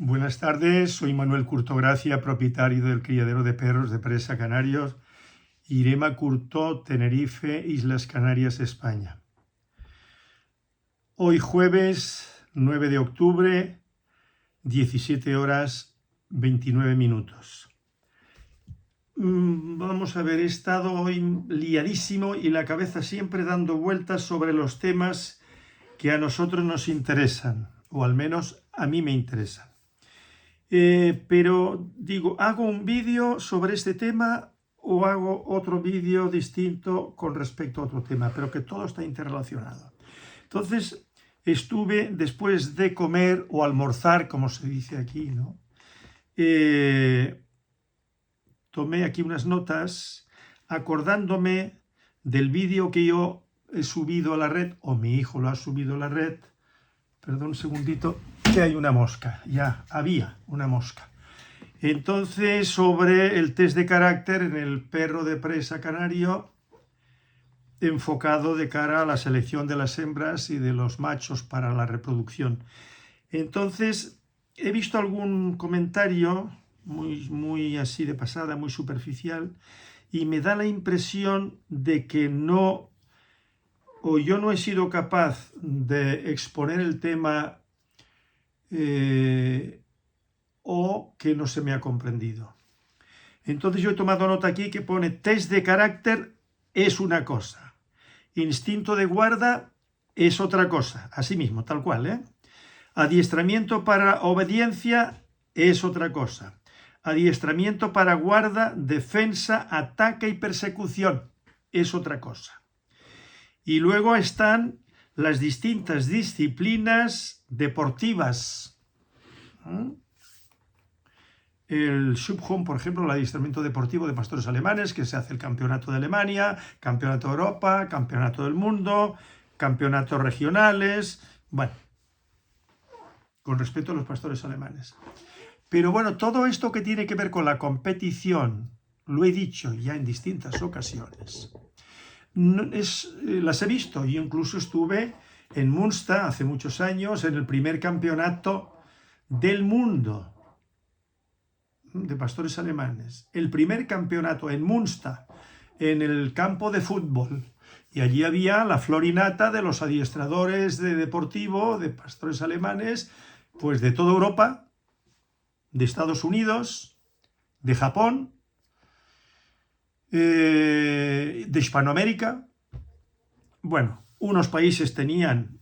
Buenas tardes, soy Manuel Curto Gracia, propietario del criadero de perros de presa Canarios, Irema Curto, Tenerife, Islas Canarias, España. Hoy jueves 9 de octubre, 17 horas 29 minutos. Vamos a ver, he estado hoy liadísimo y la cabeza siempre dando vueltas sobre los temas que a nosotros nos interesan, o al menos a mí me interesan. Pero digo, ¿hago un vídeo sobre este tema o hago otro vídeo distinto con respecto a otro tema? Pero que todo está interrelacionado. Entonces, estuve después de comer o almorzar, como se dice aquí, ¿no? Tomé aquí unas notas acordándome del vídeo que yo he subido a la red, o mi hijo lo ha subido a la red. Perdón un segundito, que hay una mosca, ya había una mosca. Entonces, sobre el test de carácter en el perro de presa canario, enfocado de cara a la selección de las hembras y de los machos para la reproducción. Entonces, he visto algún comentario muy así de pasada, muy superficial, y me da la impresión de que no, o yo no he sido capaz de exponer el tema o que no se me ha comprendido. Entonces yo he tomado nota aquí que pone test de carácter es una cosa, instinto de guarda es otra cosa, así mismo, tal cual, ¿eh? Adiestramiento para obediencia es otra cosa, adiestramiento para guarda, defensa, ataque y persecución es otra cosa. Y luego están las distintas disciplinas deportivas. El Schubhund, por ejemplo, el adiestramiento deportivo de pastores alemanes, que se hace el campeonato de Alemania, campeonato de Europa, campeonato del mundo, campeonatos regionales, bueno, con respecto a los pastores alemanes. Pero bueno, todo esto que tiene que ver con la competición, lo he dicho ya en distintas ocasiones, las he visto. Yo incluso estuve en Münster hace muchos años en el primer campeonato del mundo de pastores alemanes, el primer campeonato en Münster, en el campo de fútbol, y allí había la florinata de los adiestradores de deportivo, de pastores alemanes, pues de toda Europa, de Estados Unidos, de Japón, de Hispanoamérica. Bueno, unos países tenían,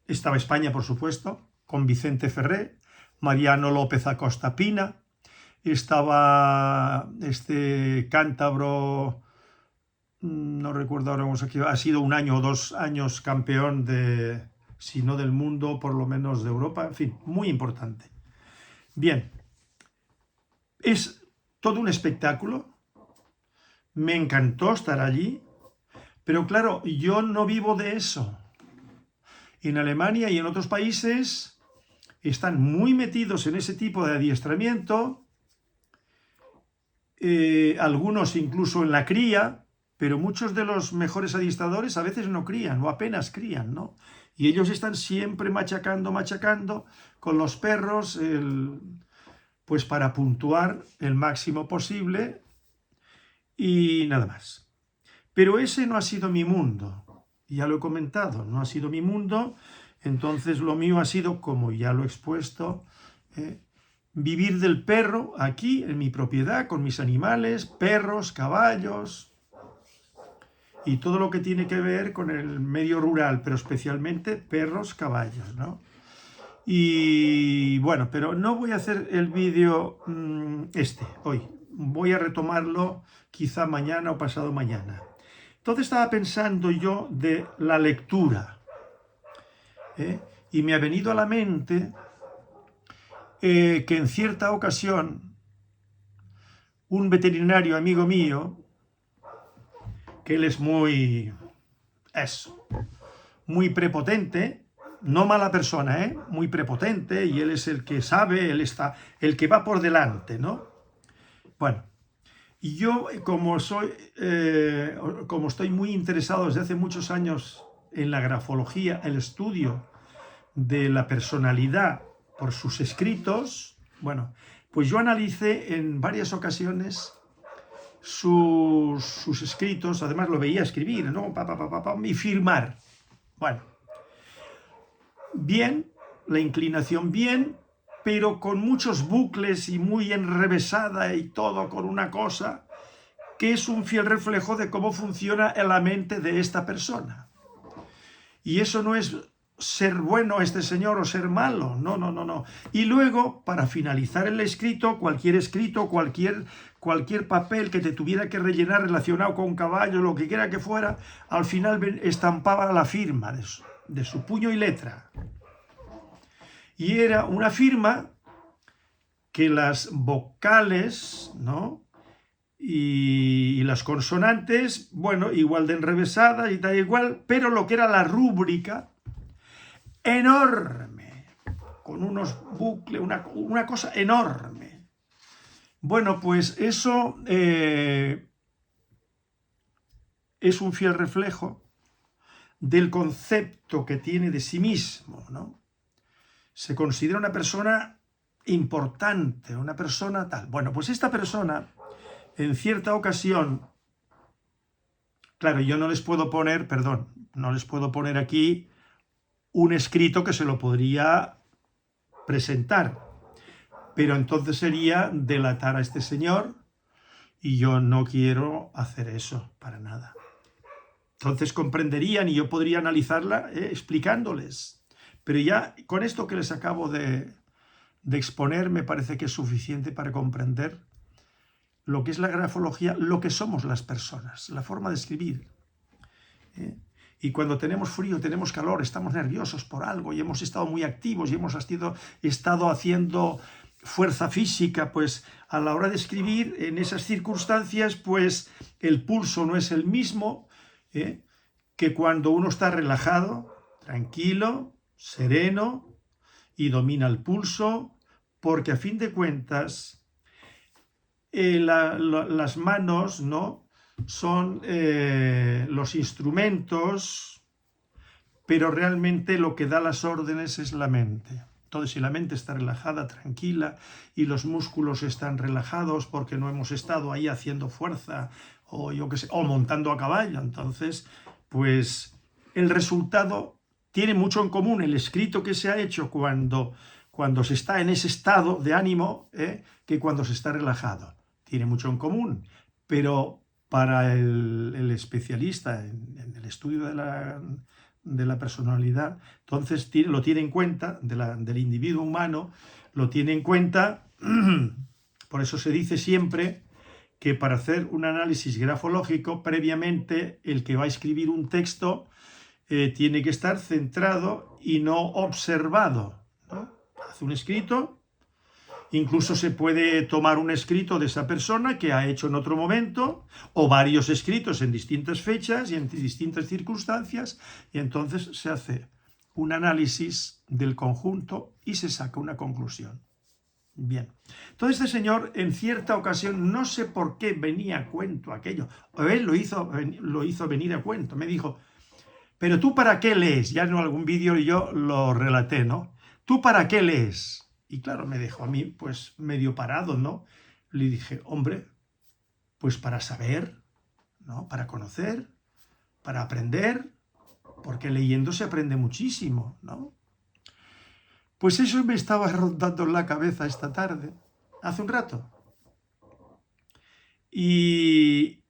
estaba España por supuesto, con Vicente Ferré, Mariano López Acosta Pina, estaba este cántabro, no recuerdo ahora cómo se llama, ha sido un año o 2 años campeón de, si no del mundo, por lo menos de Europa, en fin, muy importante. Bien, es todo un espectáculo, me encantó estar allí, pero claro, yo no vivo de eso. En Alemania y en otros países están muy metidos en ese tipo de adiestramiento, algunos incluso en la cría, pero muchos de los mejores adiestradores a veces no crían o apenas crían, ¿no? Y ellos están siempre machacando con los perros, pues para puntuar el máximo posible y nada más. Pero ese no ha sido mi mundo, ya lo he comentado, no ha sido mi mundo. Entonces lo mío ha sido, como ya lo he expuesto, vivir del perro aquí en mi propiedad, con mis animales, perros, caballos y todo lo que tiene que ver con el medio rural, pero especialmente perros, caballos, ¿no? Y bueno, pero no voy a hacer el vídeo hoy, voy a retomarlo quizá mañana o pasado mañana. Entonces estaba pensando yo de la lectura, y me ha venido a la mente que en cierta ocasión un veterinario amigo mío, que él es muy prepotente, no mala persona, muy prepotente, y él es el que sabe, él está, el que va por delante, ¿no? Bueno, y yo como estoy muy interesado desde hace muchos años en la grafología, el estudio de la personalidad por sus escritos. Bueno, pues yo analicé en varias ocasiones sus escritos, además lo veía escribir, ¿no? Y firmar. Bueno, bien, la inclinación bien, pero con muchos bucles y muy enrevesada y todo con una cosa que es un fiel reflejo de cómo funciona la mente de esta persona. Y eso no es ser bueno este señor o ser malo, no, no, no, no. Y luego, para finalizar el escrito, cualquier papel que te tuviera que rellenar relacionado con caballo, lo que quiera que fuera, al final estampaba la firma de su puño y letra. Y era una firma que las vocales, ¿no?, y las consonantes, bueno, igual de enrevesadas y tal igual, pero lo que era la rúbrica, enorme, con unos bucles, una cosa enorme. Bueno, pues eso es un fiel reflejo del concepto que tiene de sí mismo, ¿no? Se considera una persona importante, una persona tal. Bueno, pues esta persona, en cierta ocasión, claro, yo no les puedo poner aquí un escrito que se lo podría presentar, pero entonces sería delatar a este señor y yo no quiero hacer eso para nada. Entonces comprenderían y yo podría analizarla explicándoles, pero ya con esto que les acabo de exponer me parece que es suficiente para comprender lo que es la grafología, lo que somos las personas, la forma de escribir. Y cuando tenemos frío, tenemos calor, estamos nerviosos por algo y hemos estado muy activos y hemos estado haciendo fuerza física, pues a la hora de escribir en esas circunstancias, pues el pulso no es el mismo que cuando uno está relajado, tranquilo, sereno y domina el pulso, porque a fin de cuentas las manos, ¿no?, son los instrumentos, pero realmente lo que da las órdenes es la mente. Entonces, si la mente está relajada, tranquila, y los músculos están relajados porque no hemos estado ahí haciendo fuerza o yo qué sé, o montando a caballo, entonces, pues el resultado tiene mucho en común el escrito que se ha hecho cuando se está en ese estado de ánimo que cuando se está relajado. Tiene mucho en común, pero para el especialista en el estudio de la personalidad, entonces lo tiene en cuenta, del individuo humano, lo tiene en cuenta. Por eso se dice siempre que para hacer un análisis grafológico, previamente el que va a escribir un texto tiene que estar centrado y no observado, ¿no? Hace un escrito. Incluso se puede tomar un escrito de esa persona que ha hecho en otro momento, o varios escritos en distintas fechas y en distintas circunstancias, y entonces se hace un análisis del conjunto y se saca una conclusión. Bien, entonces este señor en cierta ocasión, no sé por qué venía a cuento aquello, él lo hizo venir a cuento, me dijo, pero ¿tú para qué lees? Ya en algún vídeo yo lo relaté, ¿no? ¿Tú para qué lees? Y claro, me dejó a mí pues medio parado, ¿no? Le dije, hombre, pues para saber, ¿no?, para conocer, para aprender, porque leyendo se aprende muchísimo, ¿no? Pues eso me estaba rondando en la cabeza esta tarde, hace un rato. Y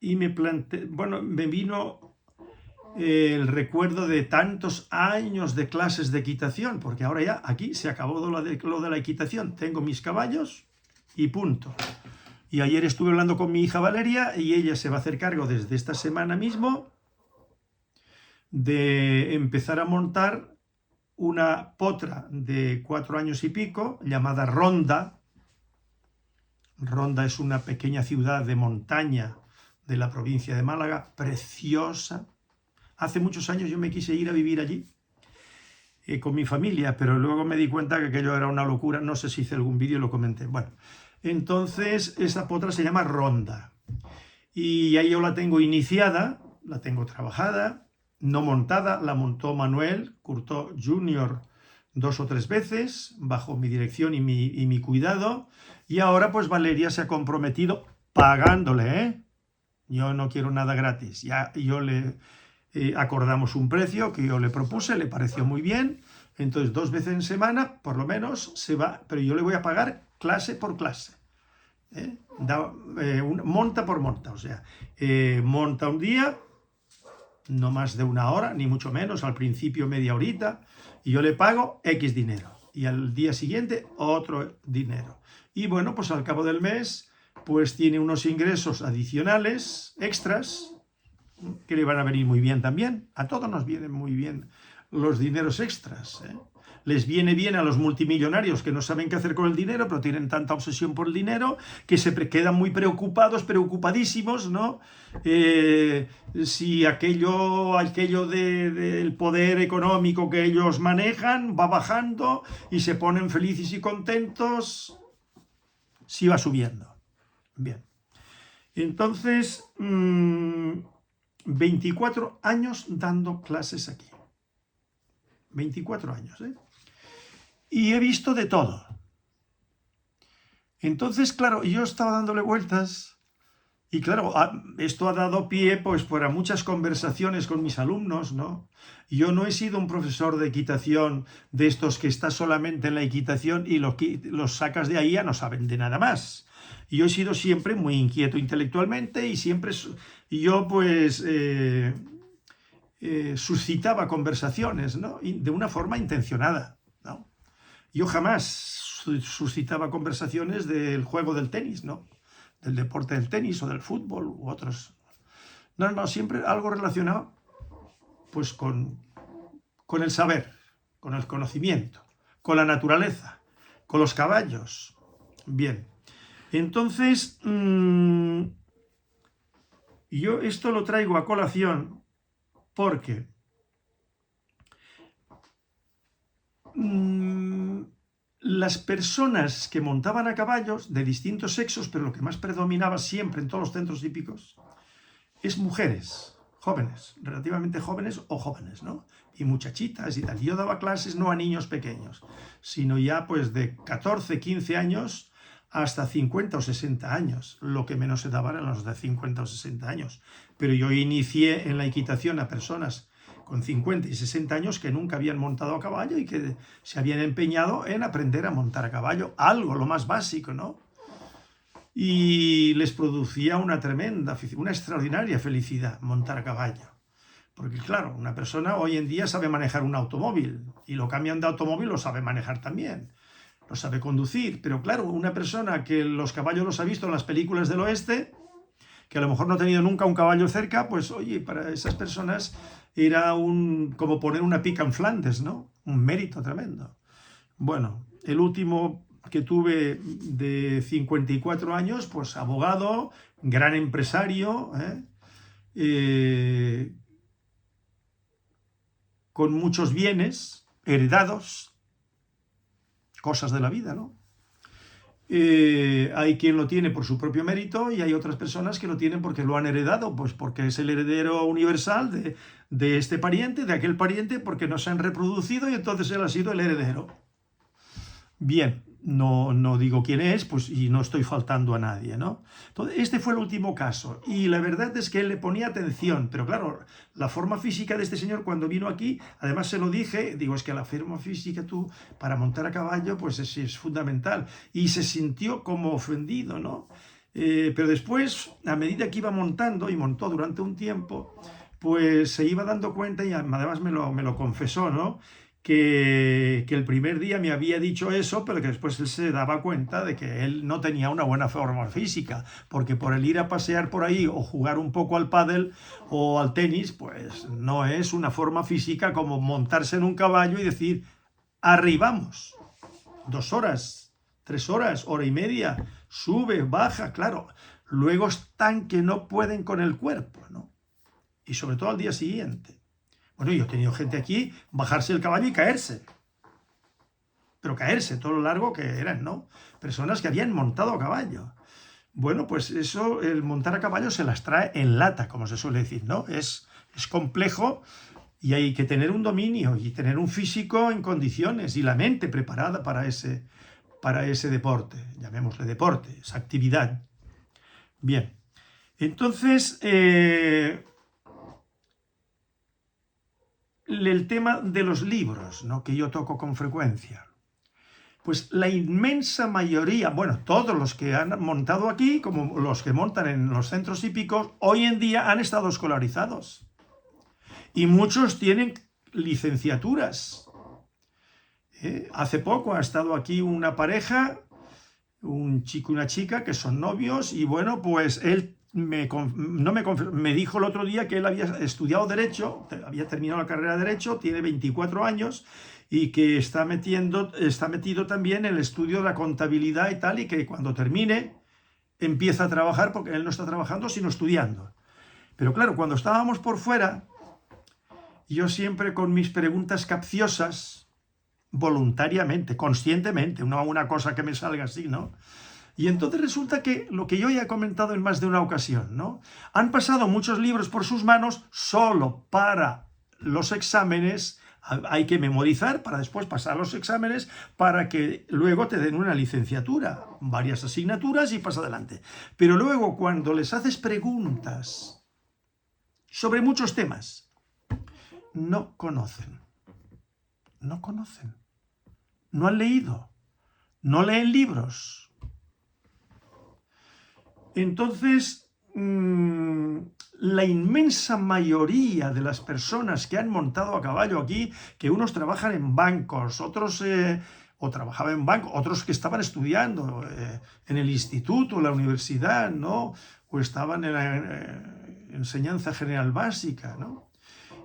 me vino el recuerdo de tantos años de clases de equitación, porque ahora ya aquí se acabó lo de la equitación, tengo mis caballos y punto. Y ayer estuve hablando con mi hija Valeria y ella se va a hacer cargo desde esta semana mismo de empezar a montar una potra de 4 años y pico llamada Ronda. Ronda es una pequeña ciudad de montaña de la provincia de Málaga, preciosa. Hace muchos años yo me quise ir a vivir allí con mi familia, pero luego me di cuenta que aquello era una locura. No sé si hice algún vídeo y lo comenté. Bueno, entonces esa potra se llama Ronda. Y ahí yo la tengo iniciada, la tengo trabajada, no montada, la montó Manuel Curtó Jr. 2 o 3 veces, bajo mi dirección y mi cuidado, y ahora pues Valeria se ha comprometido pagándole, ¿eh? Yo no quiero nada gratis, ya yo le acordamos un precio que yo le propuse, le pareció muy bien, entonces 2 veces en semana, por lo menos, se va, pero yo le voy a pagar clase por clase. Monta por monta, o sea, monta un día, no más de 1 hora, ni mucho menos, al principio media horita, y yo le pago X dinero, y al día siguiente otro dinero. Y bueno, pues al cabo del mes, pues tiene unos ingresos adicionales, extras, que le van a venir muy bien también. A todos nos vienen muy bien los dineros extras, ¿eh? Les viene bien a los multimillonarios que no saben qué hacer con el dinero, pero tienen tanta obsesión por el dinero que se quedan muy preocupados, preocupadísimos, ¿no? Si aquello del poder económico que ellos manejan va bajando y se ponen felices y contentos, si va subiendo. Bien. Entonces, 24 años dando clases aquí. 24 años, ¿eh? Y he visto de todo. Entonces, claro, yo estaba dándole vueltas y claro, esto ha dado pie pues para muchas conversaciones con mis alumnos, ¿no? Yo no he sido un profesor de equitación de estos que está solamente en la equitación y los sacas de ahí ya no saben de nada más. Yo he sido siempre muy inquieto intelectualmente y siempre yo pues suscitaba conversaciones, ¿no? De una forma intencionada, ¿no? Yo jamás suscitaba conversaciones del juego del tenis, ¿no? Del deporte del tenis o del fútbol u otros. No, siempre algo relacionado pues con el saber, con el conocimiento, con la naturaleza, con los caballos. Bien, entonces yo esto lo traigo a colación porque las personas que montaban a caballos de distintos sexos, pero lo que más predominaba siempre en todos los centros hípicos, es mujeres, jóvenes, relativamente jóvenes o jóvenes, ¿no? Y muchachitas y tal. Yo daba clases no a niños pequeños, sino ya pues de 14, 15 años hasta 50 o 60 años. Lo que menos se daban eran los de 50 o 60 años. Pero yo inicié en la equitación a personas con 50 y 60 años que nunca habían montado a caballo y que se habían empeñado en aprender a montar a caballo, algo, lo más básico, ¿no? Y les producía una tremenda, una extraordinaria felicidad montar a caballo. Porque claro, una persona hoy en día sabe manejar un automóvil y lo cambian de automóvil, lo sabe manejar también, lo sabe conducir, pero claro, una persona que los caballos los ha visto en las películas del oeste, que a lo mejor no ha tenido nunca un caballo cerca, pues oye, para esas personas era como poner una pica en Flandes, ¿no? Un mérito tremendo. Bueno, el último que tuve de 54 años, pues abogado, gran empresario, con muchos bienes heredados, cosas de la vida, ¿no? Hay quien lo tiene por su propio mérito y hay otras personas que lo tienen porque lo han heredado, pues porque es el heredero universal de este pariente, de aquel pariente, porque no se han reproducido y entonces él ha sido el heredero. Bien, no digo quién es, pues, y no estoy faltando a nadie, ¿no? Entonces, este fue el último caso, y la verdad es que él le ponía atención, pero claro, la forma física de este señor cuando vino aquí, además se lo dije, digo, es que la forma física tú, para montar a caballo, pues es fundamental, y se sintió como ofendido, ¿no? Pero después, a medida que iba montando, y montó durante un tiempo, pues se iba dando cuenta, y además me lo confesó, ¿no? Que el primer día me había dicho eso, pero que después él se daba cuenta de que él no tenía una buena forma física, porque por el ir a pasear por ahí o jugar un poco al pádel o al tenis, pues no es una forma física como montarse en un caballo y decir, arribamos, 2 horas, 3 horas, hora y media, sube, baja, claro. Luego están que no pueden con el cuerpo, ¿no? Y sobre todo al día siguiente. Bueno, yo he tenido gente aquí bajarse el caballo y caerse. Pero caerse todo lo largo que eran, ¿no? Personas que habían montado a caballo. Bueno, pues eso, el montar a caballo se las trae en lata, como se suele decir, ¿no? Es complejo Y hay que tener un dominio y tener un físico en condiciones y la mente preparada para ese deporte, llamémosle deporte, esa actividad. Bien, entonces, el tema de los libros, ¿no?, que yo toco con frecuencia. Pues la inmensa mayoría, bueno, todos los que han montado aquí, como los que montan en los centros hípicos, hoy en día han estado escolarizados. Y muchos tienen licenciaturas. Hace poco ha estado aquí una pareja, un chico y una chica, que son novios, y bueno, pues él me dijo el otro día que él había estudiado Derecho, había terminado la carrera de Derecho, tiene 24 años, y que está metido también en el estudio de la contabilidad y tal, y que cuando termine empieza a trabajar, porque él no está trabajando, sino estudiando. Pero claro, cuando estábamos por fuera, yo siempre con mis preguntas capciosas, voluntariamente, conscientemente, no una cosa que me salga así, ¿no? Y entonces resulta que lo que yo ya he comentado en más de una ocasión, ¿no? Han pasado muchos libros por sus manos solo para los exámenes. Hay que memorizar para después pasar los exámenes para que luego te den una licenciatura, varias asignaturas y pasa adelante. Pero luego cuando les haces preguntas sobre muchos temas, no conocen, no han leído, no leen libros. Entonces, la inmensa mayoría de las personas que han montado a caballo aquí, que unos trabajan en bancos, otros o trabajaban en bancos, otros que estaban estudiando en el instituto, en la universidad, ¿no? O estaban en la enseñanza general básica, ¿no?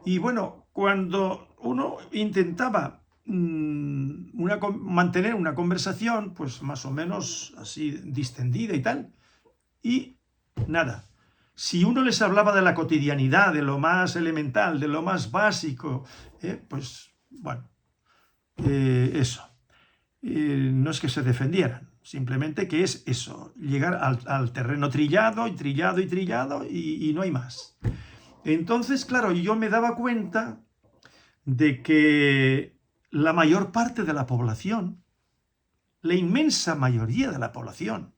Y bueno, cuando uno intentaba mantener una conversación, pues más o menos así distendida y tal, y nada. Si uno les hablaba de la cotidianidad, de lo más elemental, de lo más básico, pues bueno, eso. No es que se defendieran, simplemente que es eso, llegar al terreno trillado y trillado y trillado y no hay más. Entonces, claro, yo me daba cuenta de que la mayor parte de la población, la inmensa mayoría de la población,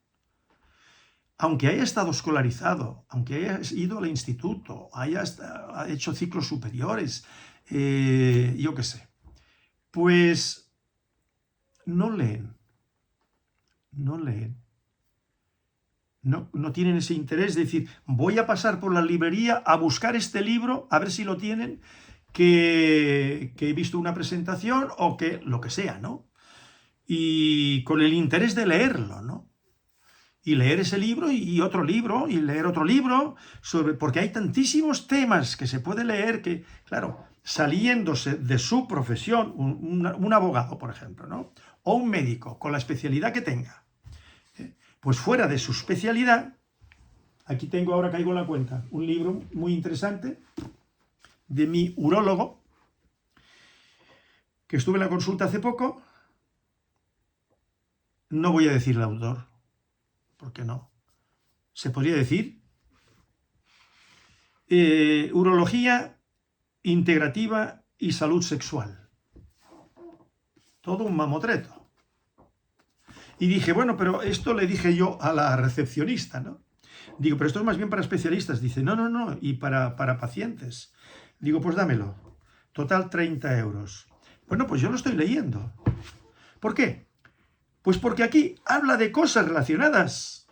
aunque haya estado escolarizado, aunque haya ido al instituto, haya hecho ciclos superiores, yo qué sé, pues no leen, no tienen ese interés de decir, voy a pasar por la librería a buscar este libro, a ver si lo tienen, que he visto una presentación o que lo que sea, ¿no? Y con el interés de leerlo, ¿no? Y leer ese libro y otro libro y leer otro libro, porque hay tantísimos temas que se puede leer que, claro, saliéndose de su profesión, un abogado, por ejemplo, ¿no? O un médico, con la especialidad que tenga, pues fuera de su especialidad, aquí tengo, ahora caigo en la cuenta, un libro muy interesante de mi urólogo, que estuve en la consulta hace poco. No voy a decir el autor, porque no. Se podría decir urología integrativa y salud sexual. Todo un mamotreto. Y dije, bueno, pero esto le dije yo a la recepcionista, ¿no? Digo, pero esto es más bien para especialistas. Dice, no, y para pacientes. Digo, pues dámelo. Total 30 euros. Bueno, pues yo lo estoy leyendo. ¿Por qué? Pues porque aquí habla de cosas relacionadas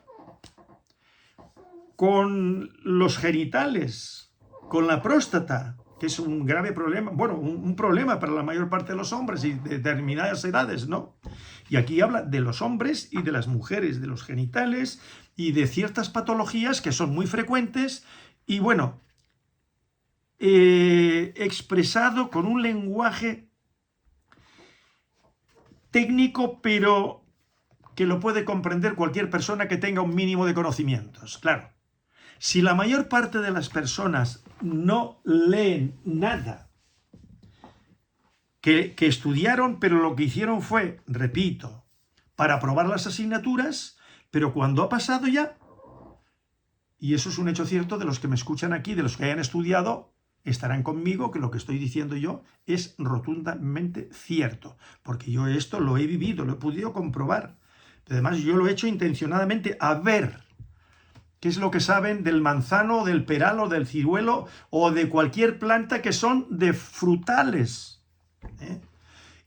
con los genitales, con la próstata, que es un grave problema, bueno, un problema para la mayor parte de los hombres y de determinadas edades, ¿no? Y aquí habla de los hombres y de las mujeres, de los genitales y de ciertas patologías que son muy frecuentes y, bueno, expresado con un lenguaje técnico, pero que lo puede comprender cualquier persona que tenga un mínimo de conocimientos. Claro, si la mayor parte de las personas no leen nada, que estudiaron, pero lo que hicieron fue, repito, para aprobar las asignaturas, pero cuando ha pasado ya, y eso es un hecho cierto de los que me escuchan aquí, de los que hayan estudiado, estarán conmigo que lo que estoy diciendo yo es rotundamente cierto, porque yo esto lo he vivido, lo he podido comprobar. Además, yo lo he hecho intencionadamente a ver qué es lo que saben del manzano, del peral o del ciruelo o de cualquier planta que son de frutales, ¿eh?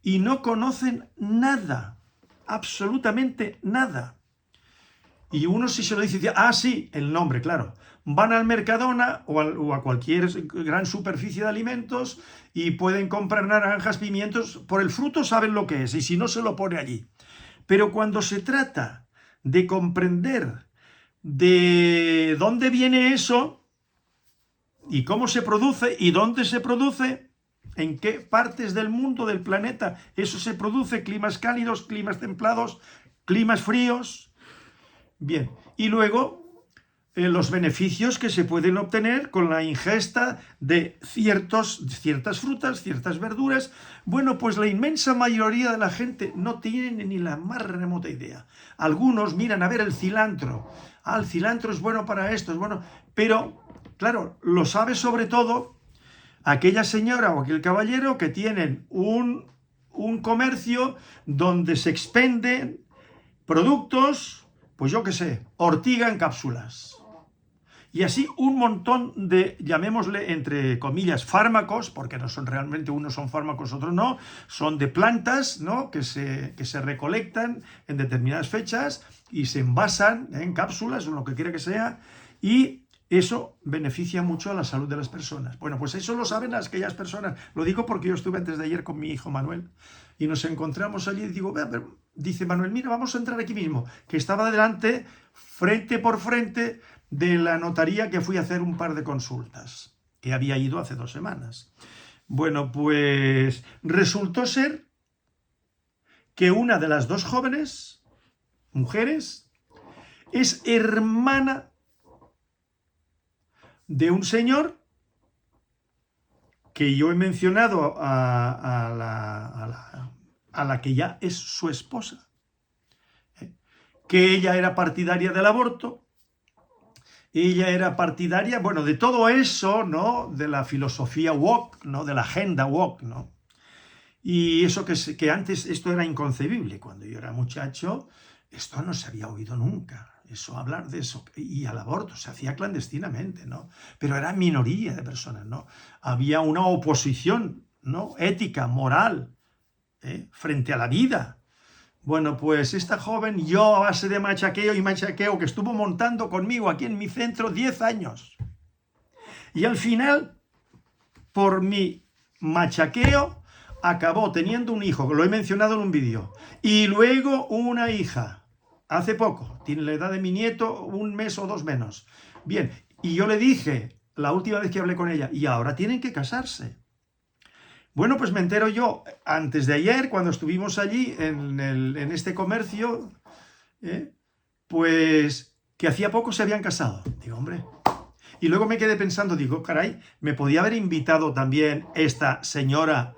Y no conocen nada, absolutamente nada. Y uno si se lo dice, sí, el nombre, claro. Van al Mercadona o a cualquier gran superficie de alimentos y pueden comprar naranjas, pimientos. Por el fruto saben lo que es y si no se lo pone allí. Pero cuando se trata de comprender de dónde viene eso y cómo se produce y dónde se produce, en qué partes del mundo, del planeta, eso se produce, climas cálidos, climas templados, climas fríos. Bien, y luego los beneficios que se pueden obtener con la ingesta de ciertas frutas, ciertas verduras. Bueno, pues la inmensa mayoría de la gente no tiene ni la más remota idea. Algunos miran a ver el cilantro. El cilantro es bueno para esto, es bueno. Pero, claro, lo sabe sobre todo aquella señora o aquel caballero que tienen un comercio donde se expenden productos, pues yo qué sé, ortiga en cápsulas. Y así un montón de, llamémosle entre comillas, fármacos, porque no son realmente, unos son fármacos, otros no, son de plantas, ¿no? que se recolectan en determinadas fechas y se envasan en cápsulas o lo que quiera que sea, y eso beneficia mucho a la salud de las personas. Bueno, pues eso lo saben aquellas personas. Lo digo porque yo estuve antes de ayer con mi hijo Manuel y nos encontramos allí y digo, dice Manuel, mira, vamos a entrar aquí mismo, que estaba delante, frente por frente, de la notaría que fui a hacer un par de consultas, que había ido hace 2 semanas. Bueno, pues resultó ser que una de las 2 jóvenes, mujeres, es hermana de un señor que yo he mencionado a la que ya es su esposa, que ella era partidaria del aborto. Ella era partidaria, bueno, de todo eso, ¿no? De la filosofía woke, ¿no? De la agenda woke, ¿no? Y eso que antes esto era inconcebible. Cuando yo era muchacho, esto no se había oído nunca. Eso, hablar de eso. Y al aborto se hacía clandestinamente, ¿no? Pero era minoría de personas, ¿no? Había una oposición, ¿no? Ética, moral, frente a la vida. Bueno, pues esta joven, yo a base de machaqueo y machaqueo, que estuvo montando conmigo aquí en mi centro 10 años. Y al final, por mi machaqueo, acabó teniendo un hijo, que lo he mencionado en un vídeo, y luego una hija, hace poco, tiene la edad de mi nieto, 1 mes o 2 menos. Bien, y yo le dije, la última vez que hablé con ella, y ahora tienen que casarse. Bueno, pues me entero yo, antes de ayer, cuando estuvimos allí en este comercio, pues que hacía poco se habían casado. Digo, hombre. Y luego me quedé pensando, digo, caray, me podía haber invitado también esta señora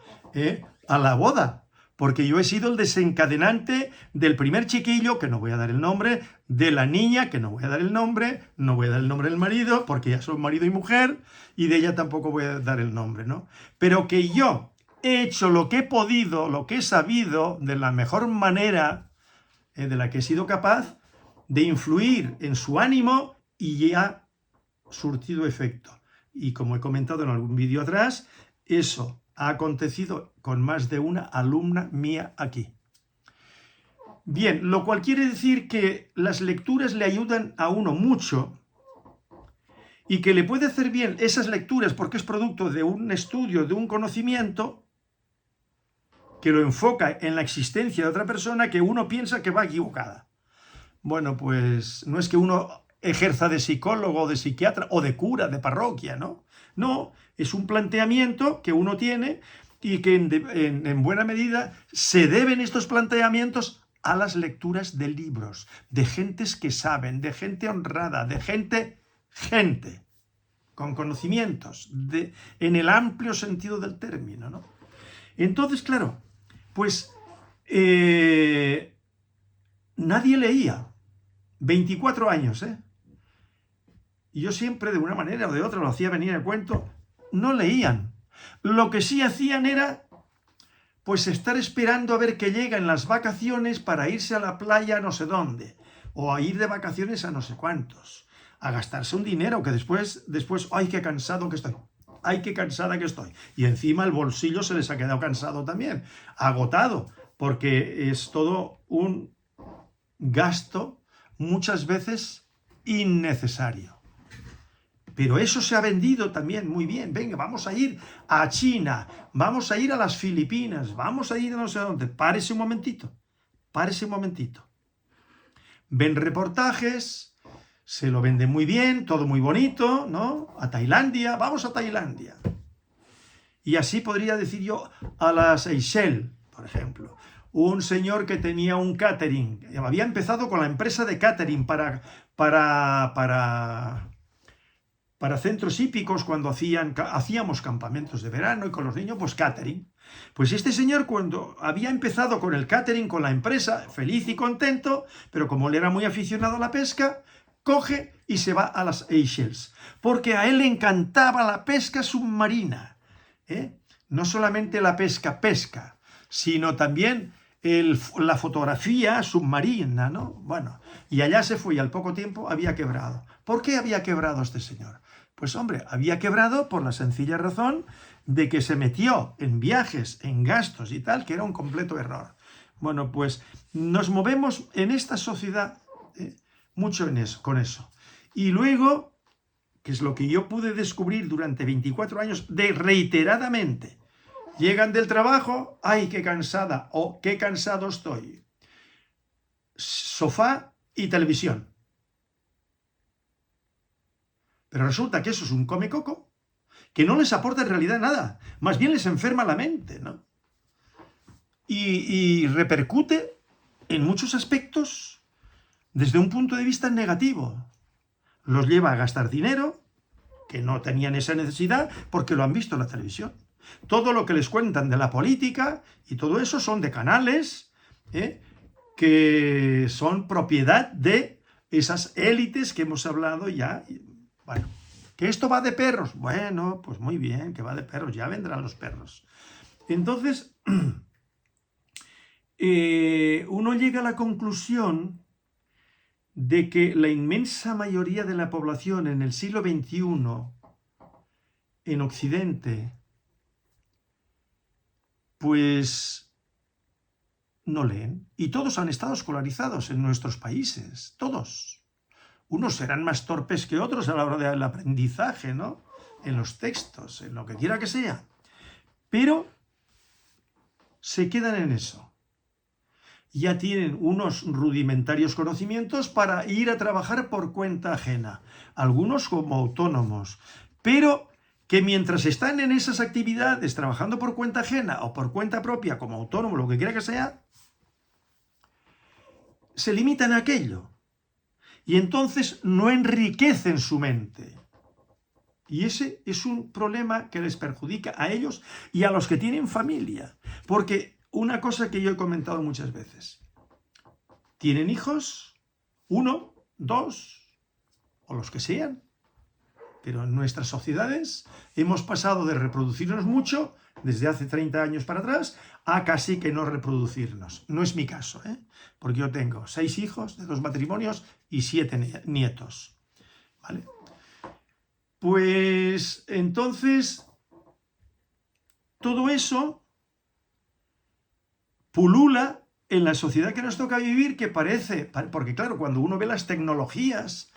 a la boda, porque yo he sido el desencadenante del primer chiquillo, que no voy a dar el nombre, de la niña, que no voy a dar el nombre, no voy a dar el nombre del marido, porque ya son marido y mujer, y de ella tampoco voy a dar el nombre, ¿no? Pero que yo he hecho lo que he podido, lo que he sabido, de la mejor manera de la que he sido capaz, de influir en su ánimo y ya ha surtido efecto. Y como he comentado en algún vídeo atrás, eso ha acontecido con más de una alumna mía aquí. Bien, lo cual quiere decir que las lecturas le ayudan a uno mucho y que le puede hacer bien esas lecturas porque es producto de un estudio, de un conocimiento que lo enfoca en la existencia de otra persona que uno piensa que va equivocada. Bueno, pues no es que uno ejerza de psicólogo, de psiquiatra o de cura, de parroquia, ¿no? No, es un planteamiento que uno tiene y que en buena medida se deben estos planteamientos a las lecturas de libros, de gentes que saben, de gente honrada, de gente con conocimientos, en el amplio sentido del término, ¿no? Entonces, claro, pues nadie leía. 24 años, Y yo siempre, de una manera o de otra, lo hacía venir el cuento. no leían. Lo que sí hacían era pues estar esperando a ver que llegan las vacaciones para irse a la playa a no sé dónde, o a ir de vacaciones a no sé cuántos, a gastarse un dinero que después, ¡ay, qué cansado que estoy! ¡Ay, qué cansada que estoy! Y encima el bolsillo se les ha quedado cansado también, agotado, porque es todo un gasto muchas veces innecesario. Pero eso se ha vendido también muy bien. Venga, vamos a ir a China, vamos a ir a las Filipinas, vamos a ir a no sé dónde. Párese un momentito, párese un momentito. Ven reportajes, se lo venden muy bien, todo muy bonito, ¿no? A Tailandia, vamos a Tailandia. Y así podría decir yo a las Seychelles, por ejemplo. Un señor que tenía un catering, había empezado con la empresa de catering para centros hípicos cuando hacíamos campamentos de verano y con los niños, pues catering. Pues este señor cuando había empezado con el catering, con la empresa, feliz y contento, pero como él era muy aficionado a la pesca, coge y se va a las Seychelles, porque a él le encantaba la pesca submarina, ¿eh? No solamente la pesca, sino también la fotografía submarina, ¿no? Bueno, y allá se fue y al poco tiempo había quebrado. ¿Por qué había quebrado este señor? Pues hombre, había quebrado por la sencilla razón de que se metió en viajes, en gastos y tal, que era un completo error. Bueno, pues nos movemos en esta sociedad mucho con eso. Y luego, que es lo que yo pude descubrir durante 24 años reiteradamente, llegan del trabajo, ¡ay, qué cansada! O ¡qué cansado estoy! Sofá y televisión. Pero resulta que eso es un come-coco que no les aporta en realidad nada. Más bien les enferma la mente, ¿no? Y repercute en muchos aspectos desde un punto de vista negativo. Los lleva a gastar dinero, que no tenían esa necesidad, porque lo han visto en la televisión. Todo lo que les cuentan de la política y todo eso son de canales que son propiedad de esas élites que hemos hablado ya. Bueno, que esto va de perros. Bueno, pues muy bien, que va de perros, ya vendrán los perros. Entonces, uno llega a la conclusión de que la inmensa mayoría de la población en el siglo XXI, en Occidente, pues no leen. Y todos han estado escolarizados en nuestros países, todos. Unos serán más torpes que otros a la hora del aprendizaje, ¿no? En los textos, en lo que quiera que sea. Pero se quedan en eso. Ya tienen unos rudimentarios conocimientos para ir a trabajar por cuenta ajena. Algunos como autónomos. Pero que mientras están en esas actividades, trabajando por cuenta ajena o por cuenta propia, como autónomo, lo que quiera que sea, se limitan a aquello. Y entonces no enriquecen su mente. Y ese es un problema que les perjudica a ellos y a los que tienen familia. Porque una cosa que yo he comentado muchas veces, tienen hijos, 1, 2, o los que sean, pero en nuestras sociedades hemos pasado de reproducirnos mucho, desde hace 30 años para atrás, a casi que no reproducirnos. No es mi caso, porque yo tengo 6 hijos de 2 matrimonios y 7 nietos. ¿Vale? Pues entonces, todo eso pulula en la sociedad que nos toca vivir, que parece, porque claro, cuando uno ve las tecnologías,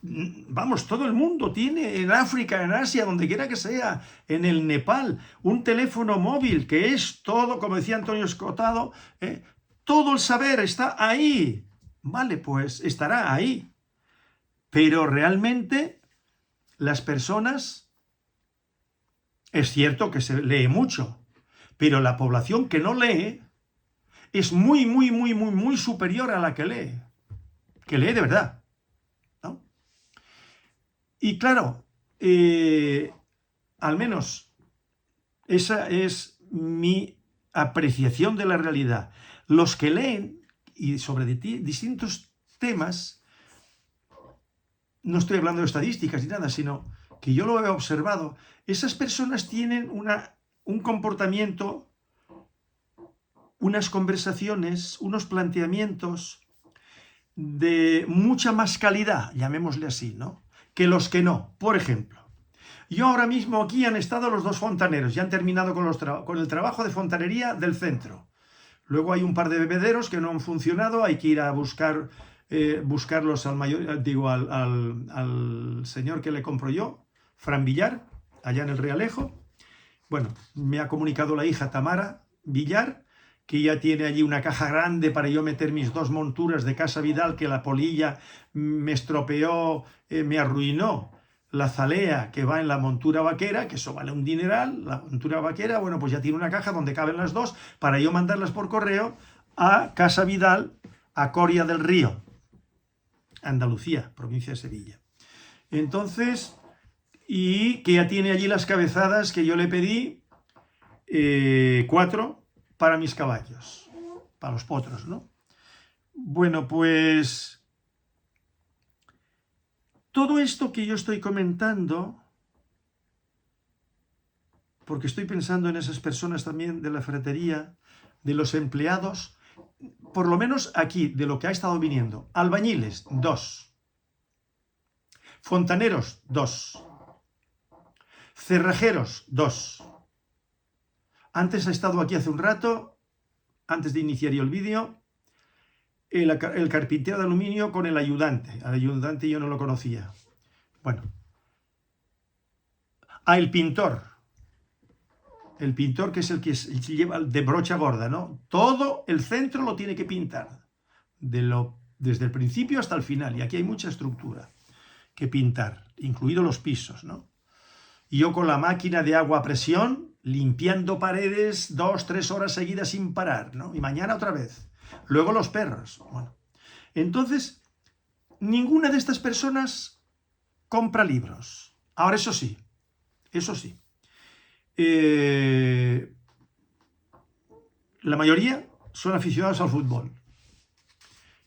vamos, todo el mundo tiene en África, en Asia, donde quiera que sea, en el Nepal, un teléfono móvil que es todo, como decía Antonio Escotado, todo el saber está ahí. Vale, pues estará ahí. Pero realmente las personas, es cierto que se lee mucho, pero la población que no lee es muy, muy, muy, muy, muy superior a la que lee de verdad, ¿no? Y claro, al menos esa es mi apreciación de la realidad. Los que leen y sobre distintos temas, no estoy hablando de estadísticas ni nada, sino que yo lo he observado, esas personas tienen un comportamiento, unas conversaciones, unos planteamientos de mucha más calidad, llamémosle así, ¿no?, que los que no. Por ejemplo, yo ahora mismo aquí han estado los dos fontaneros, ya han terminado con el trabajo de fontanería del centro. Luego hay un par de bebederos que no han funcionado, hay que ir a buscarlos al señor que le compro yo, Fran Villar, allá en el Realejo. Bueno, me ha comunicado la hija Tamara Villar, que ya tiene allí una caja grande para yo meter mis dos monturas de Casa Vidal, que la polilla me estropeó, me arruinó la zalea que va en la montura vaquera, que eso vale un dineral, la montura vaquera. Bueno, pues ya tiene una caja donde caben las dos para yo mandarlas por correo a Casa Vidal, a Coria del Río, Andalucía, provincia de Sevilla. Entonces, y que ya tiene allí las cabezadas que yo le pedí, 4 para mis caballos, para los potros, ¿no? Bueno, pues todo esto que yo estoy comentando, porque estoy pensando en esas personas también de la ferretería, de los empleados, por lo menos aquí, de lo que ha estado viniendo: albañiles, 2, fontaneros, 2, cerrajeros, 2. Antes ha estado aquí hace un rato, antes de iniciar yo el vídeo, el carpintero de aluminio con el ayudante. Al ayudante yo no lo conocía. Bueno. El pintor. El pintor, que es el que lleva de brocha gorda, ¿no? Todo el centro lo tiene que pintar. Desde el principio hasta el final. Y aquí hay mucha estructura que pintar, incluidos los pisos, ¿no? Y yo con la máquina de agua a presión, limpiando paredes 2-3 horas seguidas sin parar, ¿no? Y mañana otra vez. Luego los perros. Bueno, entonces, ninguna de estas personas compra libros. Ahora, eso sí, la mayoría son aficionados al fútbol.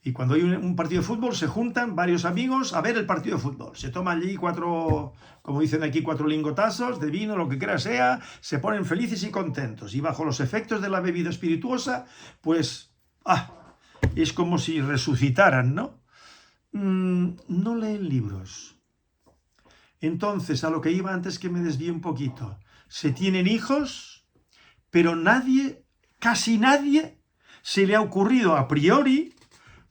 Y cuando hay un partido de fútbol, se juntan varios amigos a ver el partido de fútbol. Se toman allí 4, como dicen aquí, 4 lingotazos de vino, lo que quiera sea, se ponen felices y contentos. Y bajo los efectos de la bebida espirituosa, pues, es como si resucitaran, ¿no? No leen libros. Entonces, a lo que iba antes, que me desvíe un poquito, se tienen hijos, pero casi nadie, se le ha ocurrido a priori